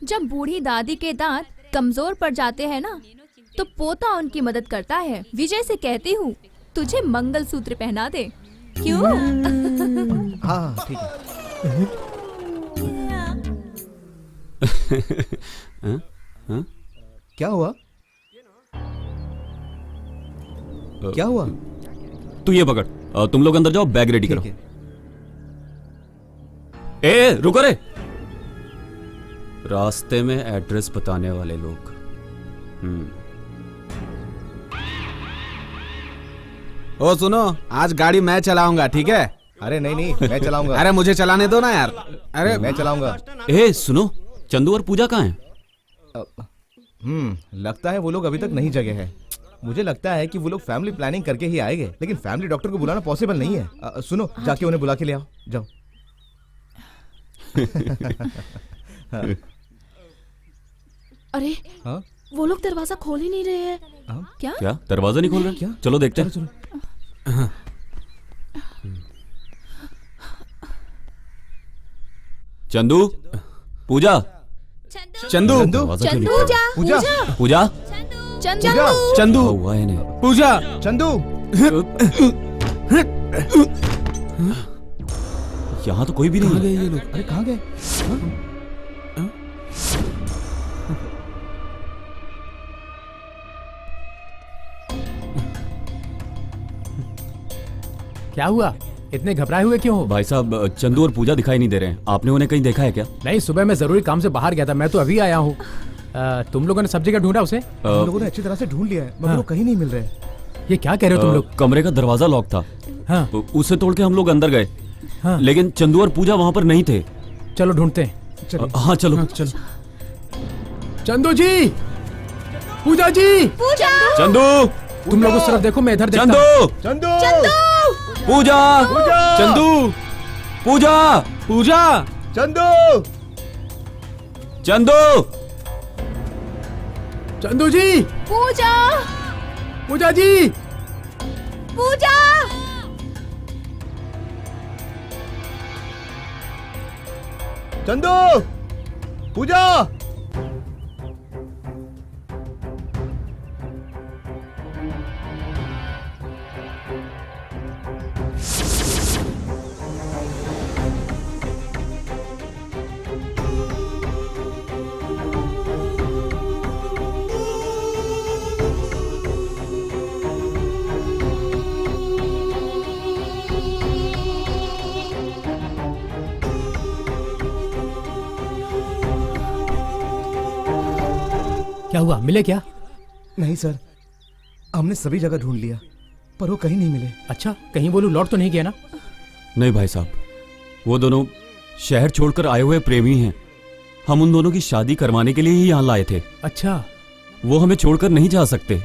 जब बूढ़ी दादी के दांत कमजोर पड़ जाते हैं ना, तो पोता उनकी मदद करता है। विजय से कहती हूँ तुझे मंगलसूत्र पहना दे, क्यों? हाँ ठीक है। क्या हुआ? क्या हुआ? तू ये पकड़, तुम लोग अंदर जाओ, बैग रेडी करो। ए रुको रे, रास्ते में एड्रेस बताने वाले लोग। ओ सुनो, आज गाड़ी मैं चलाऊंगा, ठीक है? अरे नहीं नहीं, मैं चलाऊंगा। अरे मुझे चलाने दो ना यार। अरे मैं चलाऊंगा। ए सुनो, चंदू और पूजा कहाँ हैं? लगता है वो लोग अभी तक नहीं जगे हैं। मुझे लगता है कि वो लोग फैमिली प्लानिंग करके ही आएंगे, लेकिन फैमिली डॉक्टर को बुलाना पॉसिबल नहीं है। सुनो, जाके उन्हें बुला के ले आओ, जाओ। अरे हाँ? वो लोग दरवाजा खोल ही नहीं रहे हैं। क्या? क्या दरवाजा नहीं खोल रहे? क्या? चलो देखते हैं। चलो। चंदू, पूजा, चंदू, पूजा, पूजा, चंदू, हुआ है नहीं। पूजा, चंदू। यहाँ तो कोई भी नहीं है। ये लोग, अरे कहाँ गए? क्या हुआ? इतने घबराए हुए क्यों हो? भाई साहब, चंदू और पूजा दिखाई नहीं दे रहे हैं। आपने उन्हें कहीं देखा है क्या? नहीं, सुबह मैं जरूरी काम से बाहर गया था, मैं तो अभी आया हूँ। तुम लोगों ने सब जगह ढूंढा उसे? हम लोगों ने अच्छी तरह से ढूंढ लिया है, मगर वो कहीं नहीं मिल रहे। ये क्या कह रहे हो तुम लोग? कमरे का दरवाजा लॉक था। हाँ। उसे तोड़ के हम लोग अंदर गए। हाँ। लेकिन चंदू और पूजा वहाँ पर नहीं थे। चलो ढूंढते हैं। हाँ चलो। चंदू जी, पूजा जी, चंदू, तुम लोग उस तरफ देखो, मैं इधर देखता चंदू, हूँ। पूजा, चंदू, पूजा, पूजा, चंदू, चंदू, चंदू जी, पूजा, पूजा जी, पूजा, चंदू, पूजा। क्या हुआ? मिले क्या? नहीं सर, हमने सभी जगह ढूंढ लिया, पर वो कहीं नहीं मिले। अच्छा, कहीं बोलू लौट तो नहीं गया ना? नहीं भाई साहब, वो दोनों शहर छोड़कर आए हुए प्रेमी हैं। हम उन दोनों की शादी करवाने के लिए ही यहाँ लाए थे। अच्छा, वो हमें छोड़कर नहीं जा सकते।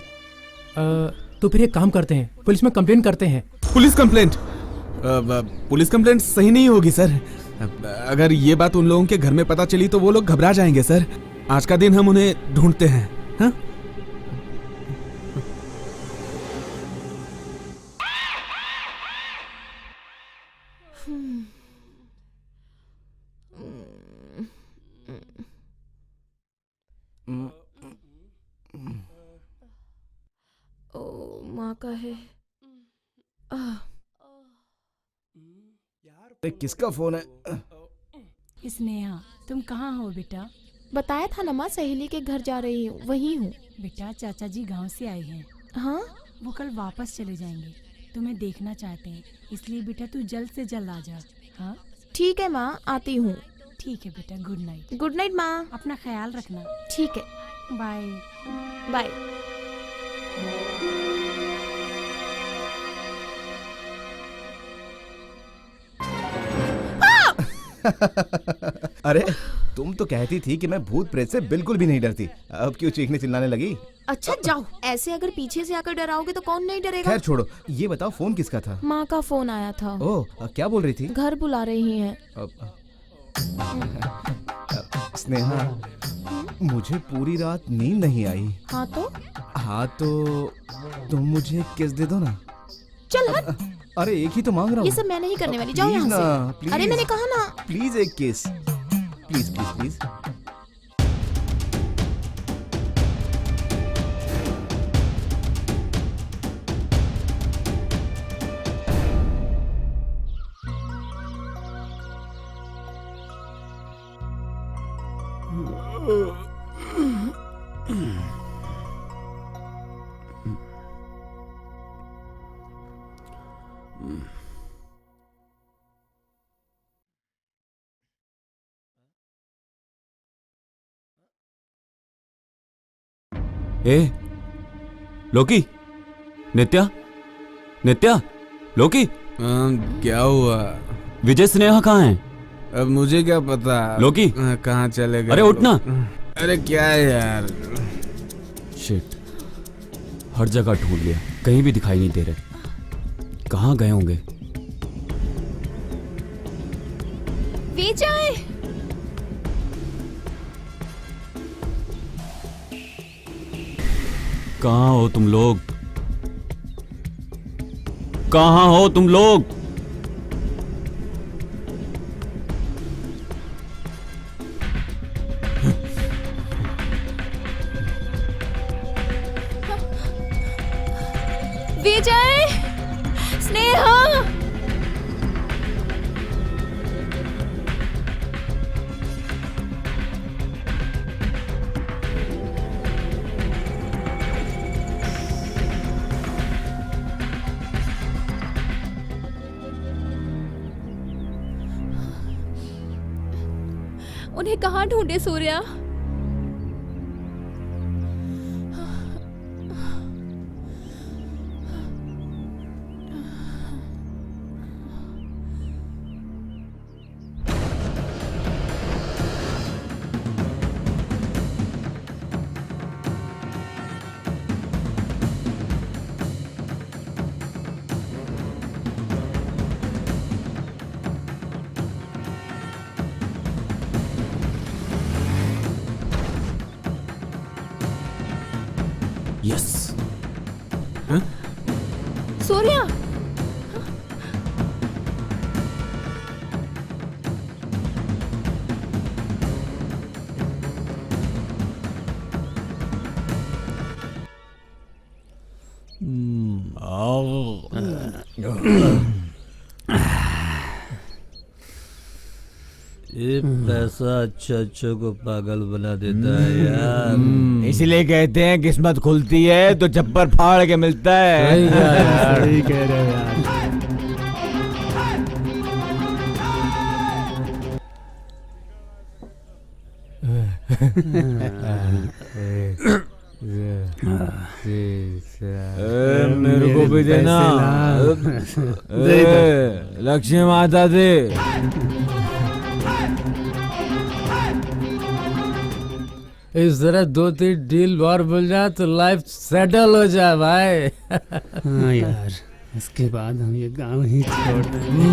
तो फिर एक काम करते हैं, पुलिस में कंप्लेंट करते हैं। Police complaint? पुलिस कंप्लेंट सही नहीं होगी सर। अगर ये बात उन लोगों के घर में पता चली तो वो लोग घबरा जाएंगे सर। आज का दिन हम उन्हें ढूंढते हैं। हाँ? ओ माँ का है। किसका फोन है? स्नेहा, तुम कहाँ हो बेटा? बताया था ना माँ, सहेली के घर जा रही हूँ, वही हूँ। बेटा चाचा जी गांव से आए हैं। हाँ, वो कल वापस चले जाएंगे, तुम्हें देखना चाहते हैं, इसलिए बेटा तू जल्द से जल्द आ जा। हाँ ठीक है माँ, आती हूँ। ठीक है बेटा, गुड नाइट। गुड नाइट माँ। अपना ख्याल रखना। ठीक है, बाय बाय। अरे तुम तो कहती थी कि मैं भूत प्रेत से बिल्कुल भी नहीं डरती, अब क्यों चीखने चिल्लाने लगी? अच्छा जाओ, ऐसे अगर पीछे से आकर डराओगे तो कौन नहीं डरेगा। खैर छोड़ो, ये बताओ फोन किसका था? माँ का फोन आया था। ओह, क्या बोल रही थी? घर बुला रही हैं। स्नेहा, मुझे पूरी रात नींद नहीं आई। हाँ तो तुम मुझे किस दे दो ना। चल हट। अरे एक ही तो मांग रहा हूँ। ये सब मैं नहीं करने वाली, जाओ प्लीज यहाँ ना, से। प्लीज। अरे मैंने कहा ना। प्लीज एक किस, प्लीज प्लीज प्लीज। ए, लोकी, नित्या, नित्या, लोकी। क्या हुआ? विजय स्नेहा कहाँ हैं? अब मुझे क्या पता लोकी कहाँ चले गए। अरे उठना। अरे क्या है यार? शिट, हर जगह ढूंढ लिया, कहीं भी दिखाई नहीं दे रहे। कहाँ गए होंगे? विजय, कहाँ हो तुम लोग? कहाँ हो तुम लोग? विजय, स्नेहा। उन्हें कहाँ ढूंढे सूर्या? यस। सूर्या, ये पैसा अच्छा को पागल बना देता है यार। इसलिए कहते हैं किस्मत खुलती है तो चप्पर फाड़ के मिलता है। सही कह रहे हो यार। मेरे को भी देना। लक्ष्मी माता दे। इस तरह 2-3 डील और मिल जाए तो लाइफ सेटल हो जाए भाई। हाँ यार, इसके बाद हम ये गांव ही छोड़ देंगे।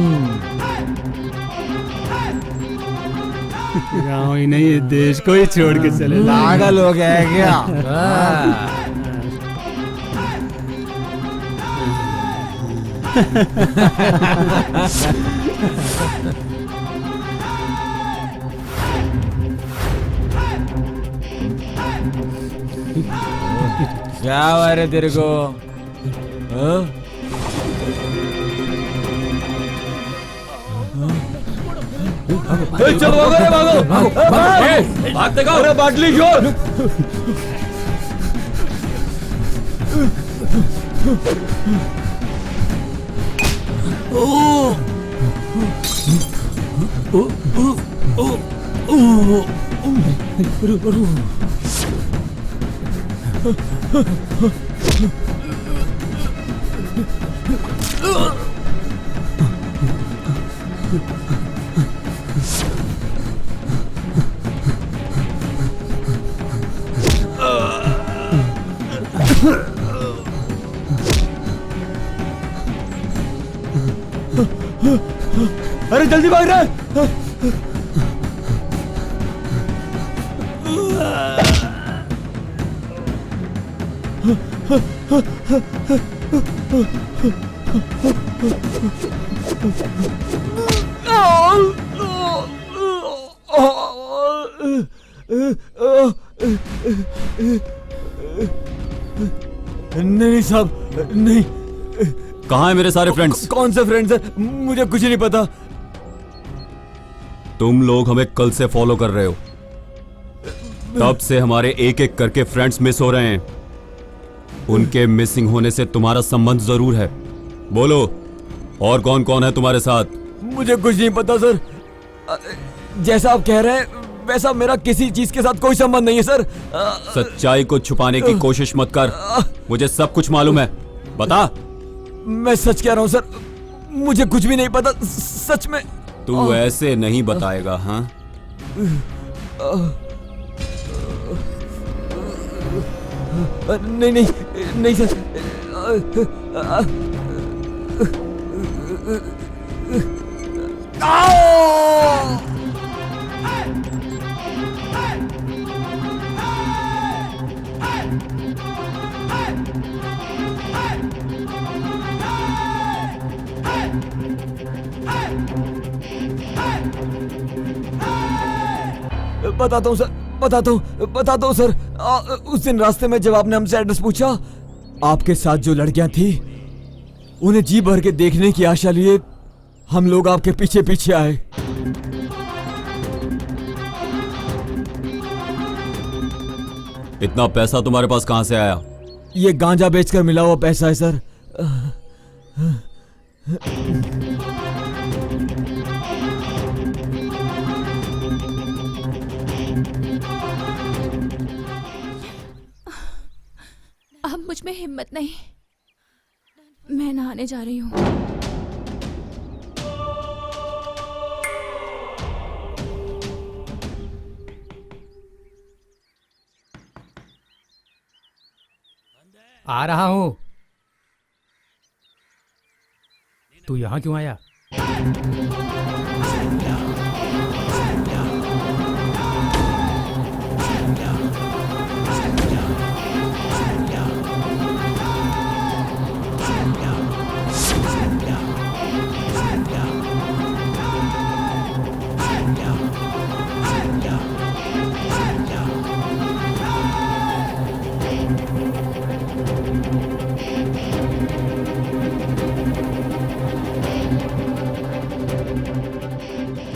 गांव ही नहीं, ये देश को ही छोड़ के चले। पागल हो गया है क्या? क्या हुआ रे तेरे को? चलो भागो, भागते जाओ। अरे बाटली छोड़। अरे जल्दी भाग रहा है। नहीं साहब, नहीं। कहाँ है मेरे सारे फ्रेंड्स? कौन से फ्रेंड्स है? मुझे कुछ नहीं पता। तुम लोग हमें कल से फॉलो कर रहे हो, तब से हमारे एक एक करके फ्रेंड्स मिस हो रहे हैं। उनके मिसिंग होने से तुम्हारा संबंध जरूर है। बोलो, और कौन कौन है तुम्हारे साथ? मुझे कुछ नहीं पता सर। जैसा आप कह रहे हैं वैसा मेरा किसी चीज के साथ कोई संबंध नहीं है सर। सच्चाई को छुपाने की कोशिश मत कर, मुझे सब कुछ मालूम है। बता। मैं सच कह रहा हूँ सर, मुझे कुछ भी नहीं पता सच में। तू ऐसे नहीं बताएगा? हाँ, नहीं नहीं नहीं सर। बताता हूँ सर, बताता हूँ सर। उस दिन रास्ते में जब आपने हमसे एड्रेस पूछा, आपके साथ जो लड़कियां थी उन्हें जी भर के देखने की आशा लिए हम लोग आपके पीछे पीछे आए। इतना पैसा तुम्हारे पास कहां से आया? ये गांजा बेचकर मिला हुआ पैसा है सर। अब मुझ में हिम्मत नहीं, मैं नहाने जा रही हूँ। आ रहा हूँ। तू यहाँ क्यों आया?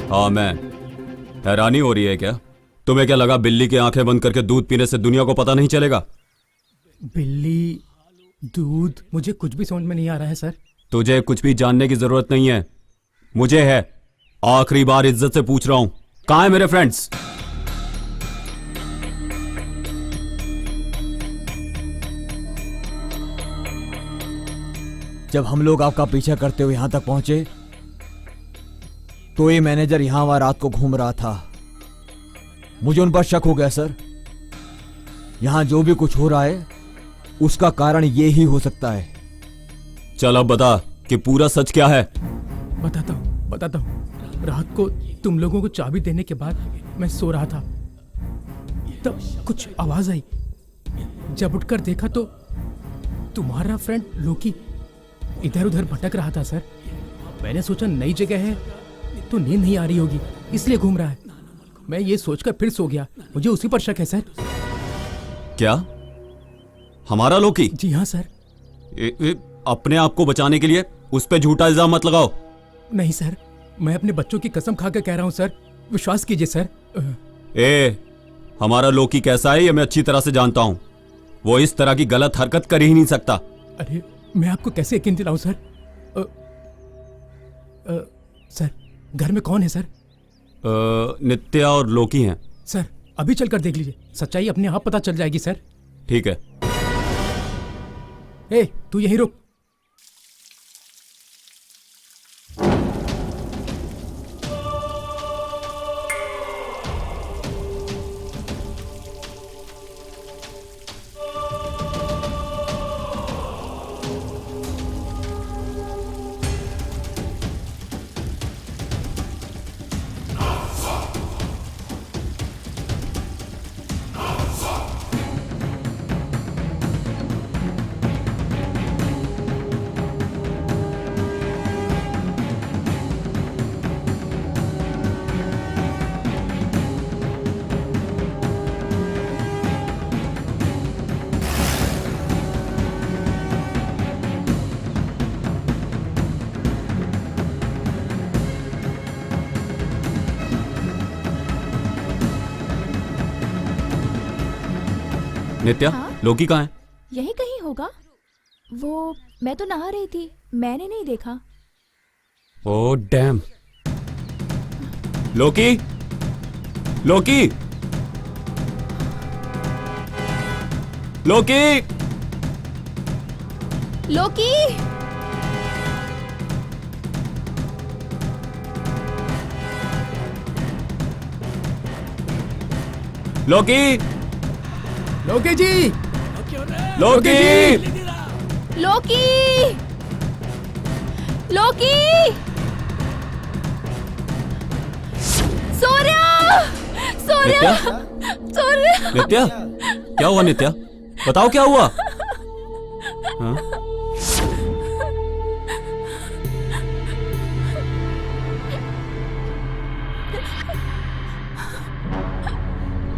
हाँ, मैं। हैरानी हो रही है क्या? तुम्हें क्या लगा बिल्ली की आंखें बंद करके दूध पीने से दुनिया को पता नहीं चलेगा? बिल्ली, दूध, मुझे कुछ भी समझ में नहीं आ रहा है सर। तुझे कुछ भी जानने की जरूरत नहीं है, मुझे है। आखिरी बार इज्जत से पूछ रहा हूं, कहां है मेरे फ्रेंड्स? जब हम लोग आपका पीछा करते हुए यहां तक पहुंचे तो ये मैनेजर यहां वहां रात को घूम रहा था। मुझे उन पर शक हो गया सर। यहां जो भी कुछ हो रहा है उसका कारण ये ही हो सकता है। चल अब बता कि पूरा सच क्या है। बताता हूँ। रात को तुम लोगों को चाबी देने के बाद मैं सो रहा था, तब कुछ आवाज आई। जब उठकर देखा तो तुम्हारा फ्रेंड लोकी इधर उधर भटक रहा था सर। मैंने सोचा नई जगह है तो नींद नहीं आ रही होगी, इसलिए घूम रहा है। मैं ये सोचकर फिर सो गया। मुझे उसी पर शक है सर। क्या? हमारा लोकी? जी हाँ सर। अपने आप को बचाने के लिए उस पे झूठा इल्जाम मत लगाओ। नहीं सर, मैं अपने बच्चों की कसम खाकर कह रहा हूँ सर, विश्वास कीजिए सर। हमारा लोकी कैसा है ये मैं अच्छी तरह से जानता हूँ। वो इस तरह की गलत हरकत कर ही नहीं सकता। अरे मैं आपको कैसे यकीन दिलाऊं सर? सर घर में कौन है सर? नित्या और लोकी हैं। सर अभी चलकर देख लीजिए, सच्चाई अपने आप पता चल जाएगी सर। ठीक है। तू यहीं रुक। नित्या, लोकी कहाँ है? यही कहीं होगा। वो मैं तो नहा रही थी, मैंने नहीं देखा। Oh damn. लोकी, लोकी, लोकी, लोकी, लोकी, लोकी जी, लोकी, लोकी, लोकी, सूर्या, सूर्या, सूर्या। नित्या, क्या हुआ नित्या? बताओ क्या हुआ? हाँ?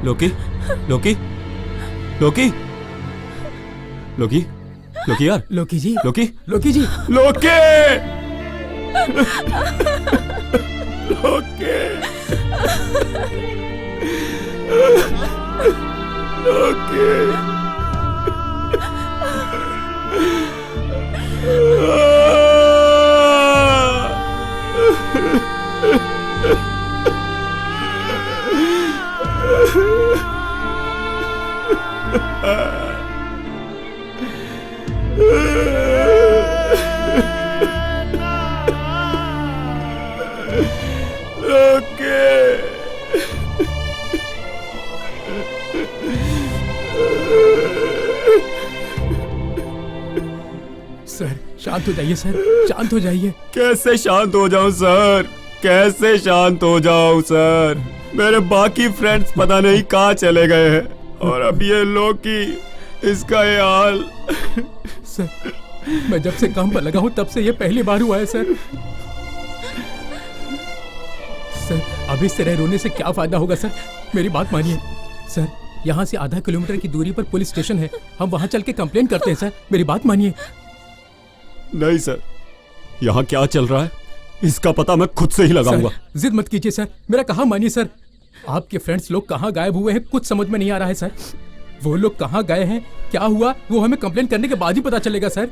लोकी, लोकी, लोकी, लोकी, लोकी यार, लोकी जी, लोकी, लोकी जी, लोकी, लोकी, सर शांत हो जाइए सर, शांत हो जाइए। कैसे शांत हो जाऊं सर? कैसे शांत हो जाऊं सर? मेरे बाकी फ्रेंड्स पता नहीं कहाँ चले गए हैं और अब ये लोकी, इसका ये हाल। सर मैं जब से काम पर लगा हूं तब से ये पहली बार हुआ है सर। सर अब इस तरह रोने से क्या फायदा होगा सर? मेरी बात मानिए सर, यहाँ से आधा किलोमीटर की दूरी पर पुलिस स्टेशन है, हम वहाँ चल के कंप्लेन करते हैं सर। मेरी बात मानिए। नहीं सर, यहाँ क्या चल रहा है इसका पता मैं खुद से ही लगाऊंगा। जिद मत कीजिए सर, मेरा कहा मानिए सर। आपके फ्रेंड्स लोग कहाँ गायब हुए हैं कुछ समझ में नहीं आ रहा है सर। वो लोग कहाँ गए हैं, क्या हुआ, वो हमें कंप्लेन करने के बाद ही पता चलेगा सर।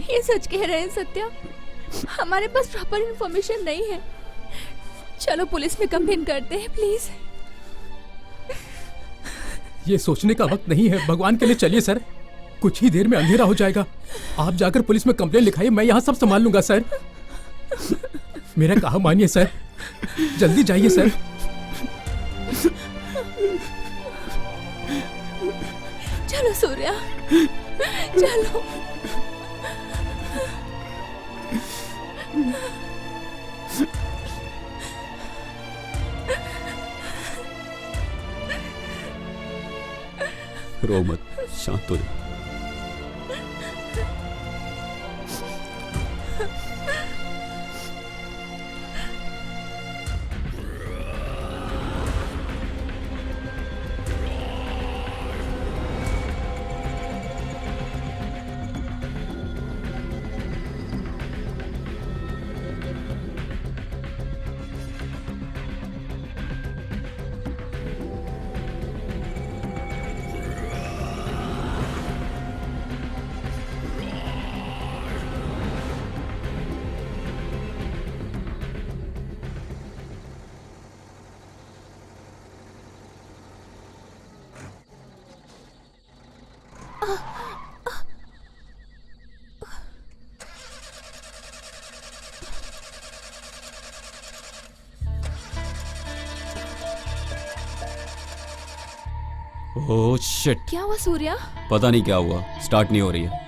ये सच कह रहे हैं सत्या, हमारे पास प्रॉपर इंफॉर्मेशन नहीं है। चलो पुलिस में कंप्लेन करते हैं प्लीज। ये सोचने का वक्त नहीं है, भगवान के लिए चलिए सर, कुछ ही देर में अंधेरा हो जाएगा। आप जाकर पुलिस में कंप्लेन लिखाइए, मैं यहाँ सब संभाल लूंगा सर। मेरा कहा मानिए सर, जल्दी जाइए सर। चलो सूर्या, चलो। रो मत, शांत हो जा। ओह शिट, क्या हुआ सूर्या? पता नहीं क्या हुआ, स्टार्ट नहीं हो रही है।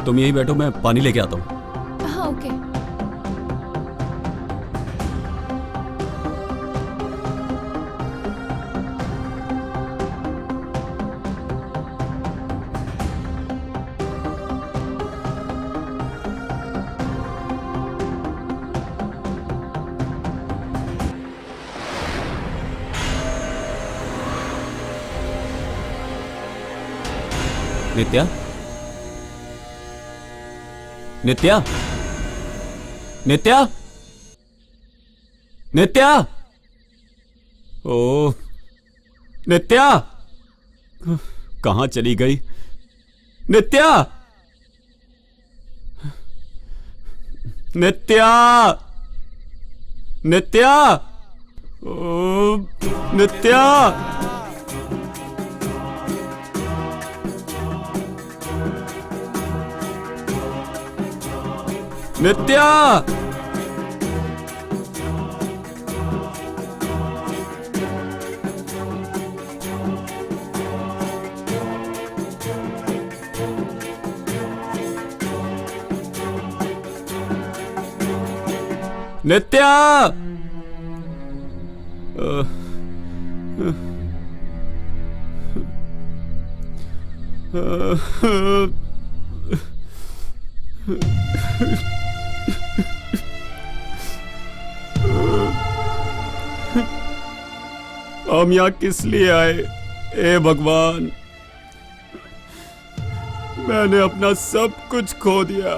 तुम यहीं बैठो, मैं पानी लेके आता हूँ। हाँ ओके। नित्या, नित्या, नित्या, नित्या, ओ नित्या, कहाँ चली गई नित्या? नित्या, नित्या, ओ नित्या, नित्या, नित्या, हम यहाँ किस लिए आए? ए भगवान, मैंने अपना सब कुछ खो दिया।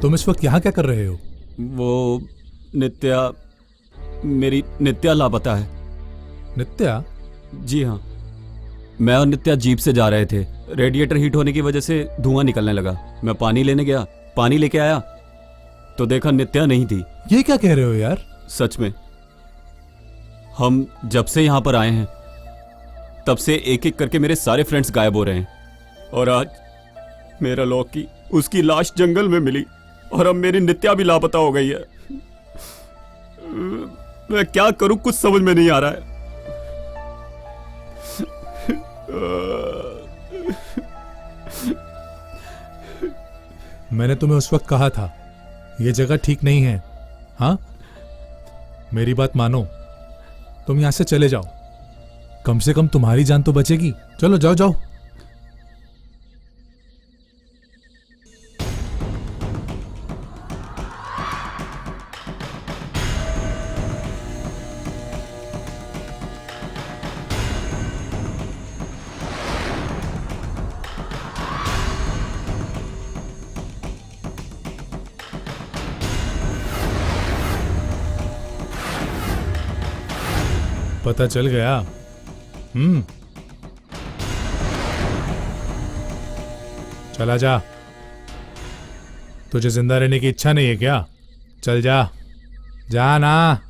तुम इस वक्त यहाँ क्या कर रहे हो? वो नित्या, मेरी नित्या लापता है। नित्या? जी हाँ, मैं और नित्या जीप से जा रहे थे। रेडिएटर हीट होने की वजह से धुआं निकलने लगा। मैं पानी लेने गया, पानी लेके आया तो देखा नित्या नहीं थी। ये क्या कह रहे हो यार? सच में, हम जब से यहाँ पर आए हैं तब से एक एक करके मेरे सारे फ्रेंड्स गायब हो रहे हैं, और आज मेरा लॉकी, उसकी लाश जंगल में मिली, और अब मेरी नित्या भी लापता हो गई है। मैं क्या करूं, कुछ समझ में नहीं आ रहा है। मैंने तुम्हें उस वक्त कहा था ये जगह ठीक नहीं है। हाँ, मेरी बात मानो, तुम यहां से चले जाओ, कम से कम तुम्हारी जान तो बचेगी। चलो जाओ जाओ। पता चल गया? चला जा। तुझे जिंदा रहने की इच्छा नहीं है क्या? चल जा, जा ना।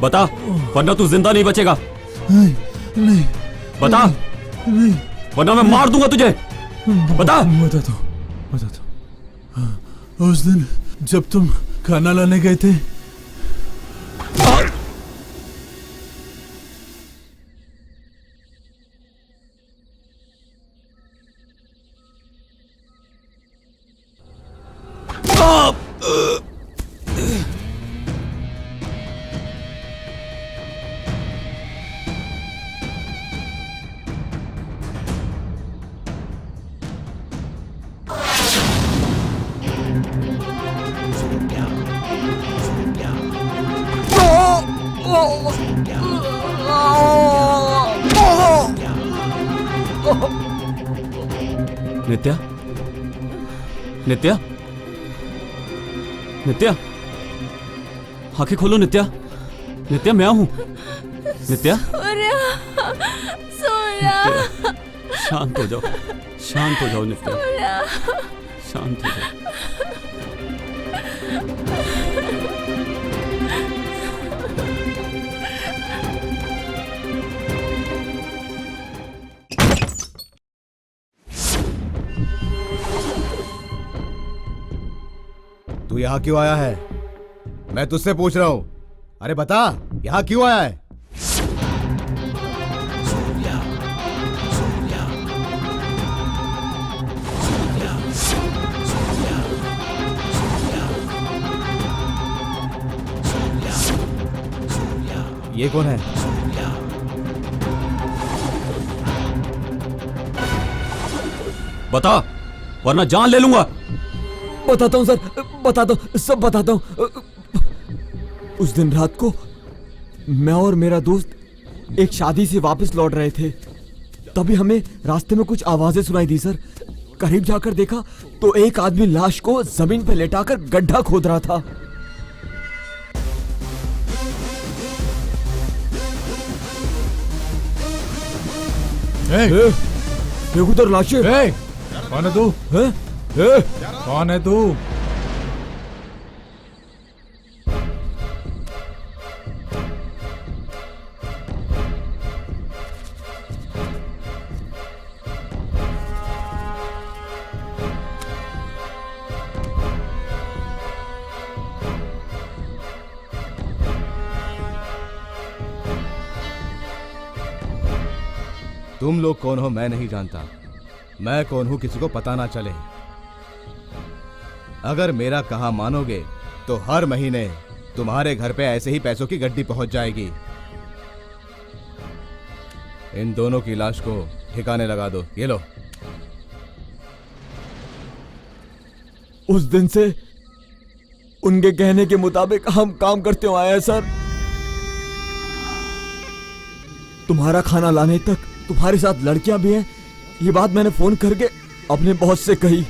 बता, वरना तू जिंदा नहीं बचेगा। नहीं बता, नहीं, वरना मैं मार दूंगा तुझे। बता। बताता हूँ। उस दिन जब तुम खाना लाने गए थे, नित्या, नित्या, नित्या, आंखें खोलो नित्या। नित्या, मैं हूं। नित्या, शांत हो जाओ, शांत हो जाओ नित्या, शांत हो जाओ। तू यहाँ क्यों आया है? मैं तुझसे पूछ रहा हूं। अरे बता, यहाँ क्यों आया है? ये कौन है? बता, वरना जान ले लूंगा। बताता हूँ सर, बताता हूँ, सब बताता हूँ। उस दिन रात को मैं और मेरा दोस्त एक शादी से वापस लौट रहे थे। तभी हमें रास्ते में कुछ आवाजें सुनाई दी सर। करीब जाकर देखा तो एक आदमी लाश को जमीन पर लेटाकर गड्ढा खोद रहा था। देखो तो लाशें। कौन है तू? कौन है तू? तुम लोग कौन हो मैं नहीं जानता। मैं कौन हूं किसी को पता ना चले। अगर मेरा कहा मानोगे तो हर महीने तुम्हारे घर पे ऐसे ही पैसों की गड्डी पहुंच जाएगी। इन दोनों की लाश को ठिकाने लगा दो। ये लो। उस दिन से उनके कहने के मुताबिक हम काम करते हुए आए हैं सर। तुम्हारा खाना लाने तक तुम्हारे साथ लड़कियां भी हैं, ये बात मैंने फोन करके अपने बॉस से कही।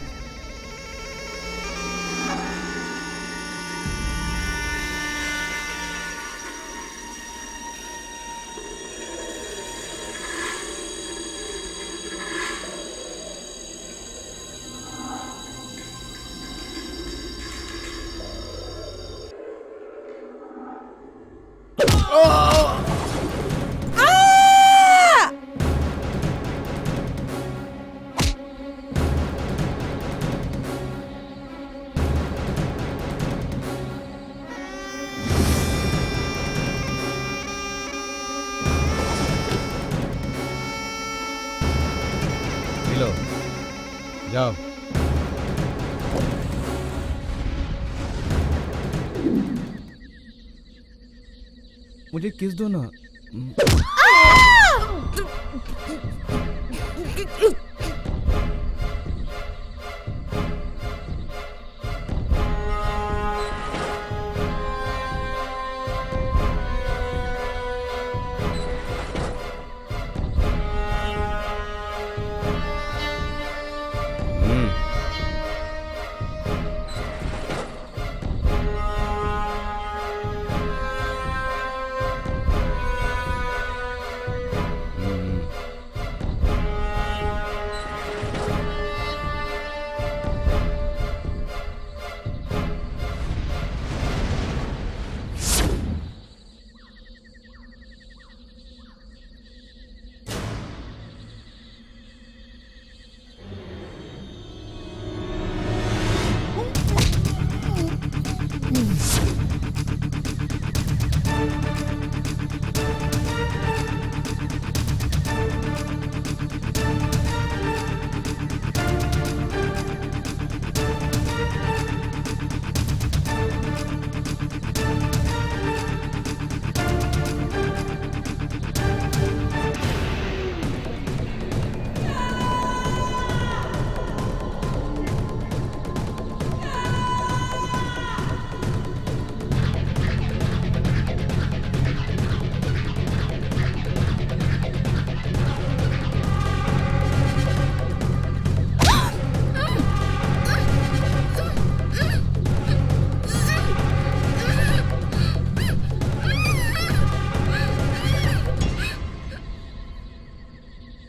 जाओ। मुझे किस दो ना।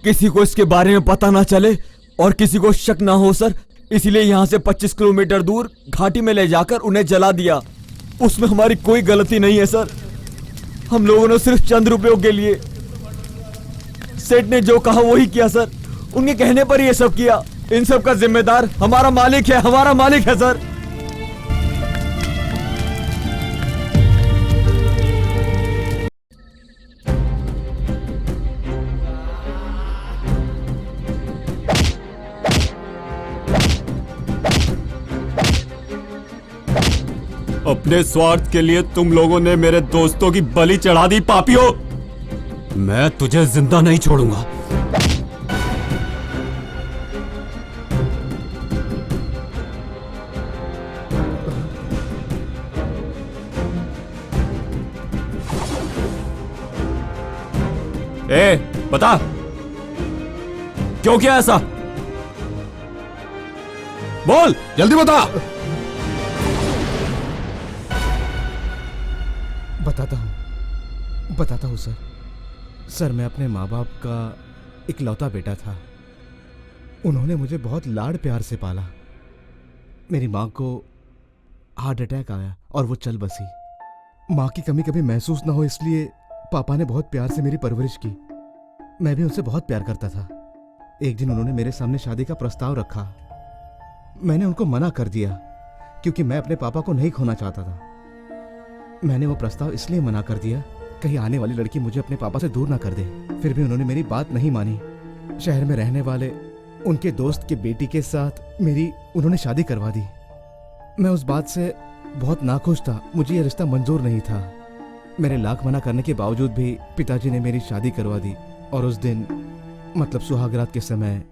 किसी को इसके बारे में पता ना चले और किसी को शक ना हो सर, इसीलिए यहाँ से 25 किलोमीटर दूर घाटी में ले जाकर उन्हें जला दिया। उसमें हमारी कोई गलती नहीं है सर। हम लोगों ने सिर्फ चंद रुपयों के लिए, सेठ ने जो कहा वही किया सर। उनके कहने पर ये सब किया। इन सब का जिम्मेदार हमारा मालिक है, हमारा मालिक है सर। अपने स्वार्थ के लिए तुम लोगों ने मेरे दोस्तों की बलि चढ़ा दी पापियों। मैं तुझे जिंदा नहीं छोड़ूंगा। ए, बता क्यों किया ऐसा? बोल, जल्दी बता। बताता हूँ सर। सर, मैं अपने माँ बाप का इकलौता बेटा था। उन्होंने मुझे बहुत लाड़ प्यार से पाला। मेरी माँ को हार्ट अटैक आया और वो चल बसी। माँ की कमी कभी महसूस ना हो इसलिए पापा ने बहुत प्यार से मेरी परवरिश की। मैं भी उनसे बहुत प्यार करता था। एक दिन उन्होंने मेरे सामने शादी का प्रस्ताव रखा। मैंने उनको मना कर दिया क्योंकि मैं अपने पापा को नहीं खोना चाहता था। मैंने वो प्रस्ताव इसलिए मना कर दिया कहीं आने वाली लड़की मुझे अपने पापा से दूर ना कर दे। फिर भी उन्होंने मेरी बात नहीं मानी। शहर में रहने वाले उनके दोस्त की बेटी के साथ मेरी उन्होंने शादी करवा दी। मैं उस बात से बहुत नाखुश था। मुझे यह रिश्ता मंजूर नहीं था। मेरे लाख मना करने के बावजूद भी पिताजी ने मेरी शादी करवा दी और उस दिन मतलब सुहागरात के समय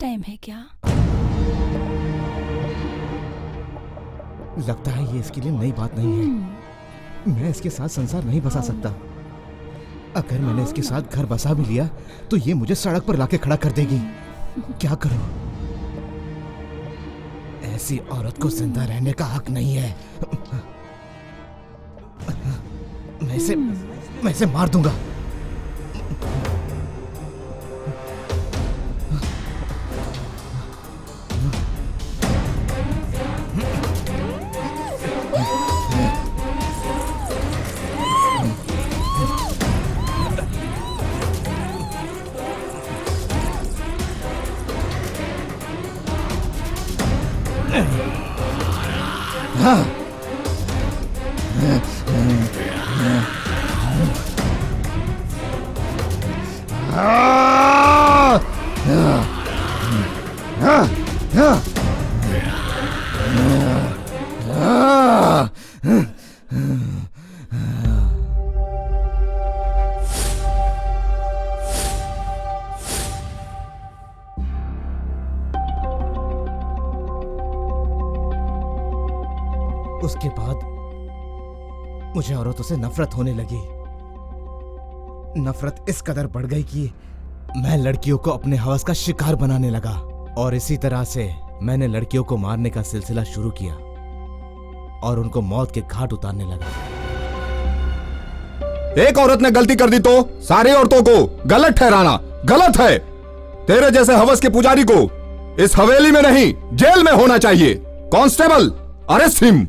फर्स्ट टाइम है क्या? लगता है ये इसके लिए नई बात नहीं है। मैं इसके साथ संसार नहीं बसा सकता। अगर मैंने इसके साथ घर बसा भी लिया तो ये मुझे सड़क पर लाके खड़ा कर देगी। क्या करूं? ऐसी औरत को जिंदा रहने का हक नहीं है। मैं इसे मार दूंगा। उसके बाद मुझे औरतों से नफरत होने लगी। नफरत इस कदर बढ़ गई कि मैं लड़कियों को अपने हवस का शिकार बनाने लगा और इसी तरह से मैंने लड़कियों को मारने का सिलसिला शुरू किया और उनको मौत के घाट उतारने लगा। एक औरत ने गलती कर दी तो सारी औरतों को गलत ठहराना गलत है। तेरे जैसे हवस के पुजारी को इस हवेली में नहीं जेल में होना चाहिए। Constable, arrest him.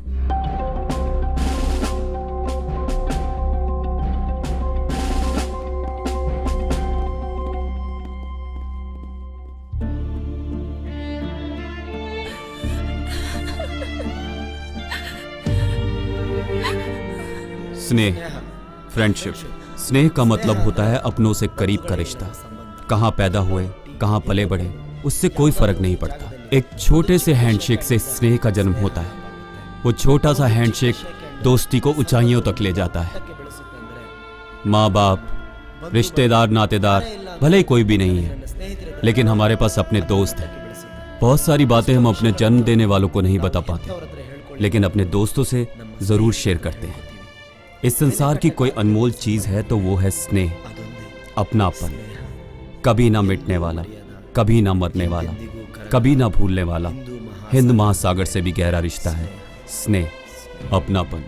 स्नेह, फ्रेंडशिप। स्नेह का मतलब होता है अपनों से करीब का रिश्ता। कहाँ पैदा हुए, कहाँ पले बढ़े, उससे कोई फर्क नहीं पड़ता। एक छोटे से हैंडशेक से स्नेह का जन्म होता है। वो छोटा सा हैंडशेक दोस्ती को ऊंचाइयों तक ले जाता है। माँ बाप, रिश्तेदार, नातेदार भले ही कोई भी नहीं है, लेकिन हमारे पास अपने दोस्त हैं। बहुत सारी बातें हम अपने जन्म देने वालों को नहीं बता पाते, लेकिन अपने दोस्तों से जरूर शेयर करते हैं। इस संसार की कोई अनमोल चीज है तो वो है स्नेह, अपनापन। कभी ना मिटने वाला, कभी ना मरने वाला, कभी ना भूलने वाला। हिंद महासागर से भी गहरा रिश्ता है स्नेह, अपनापन।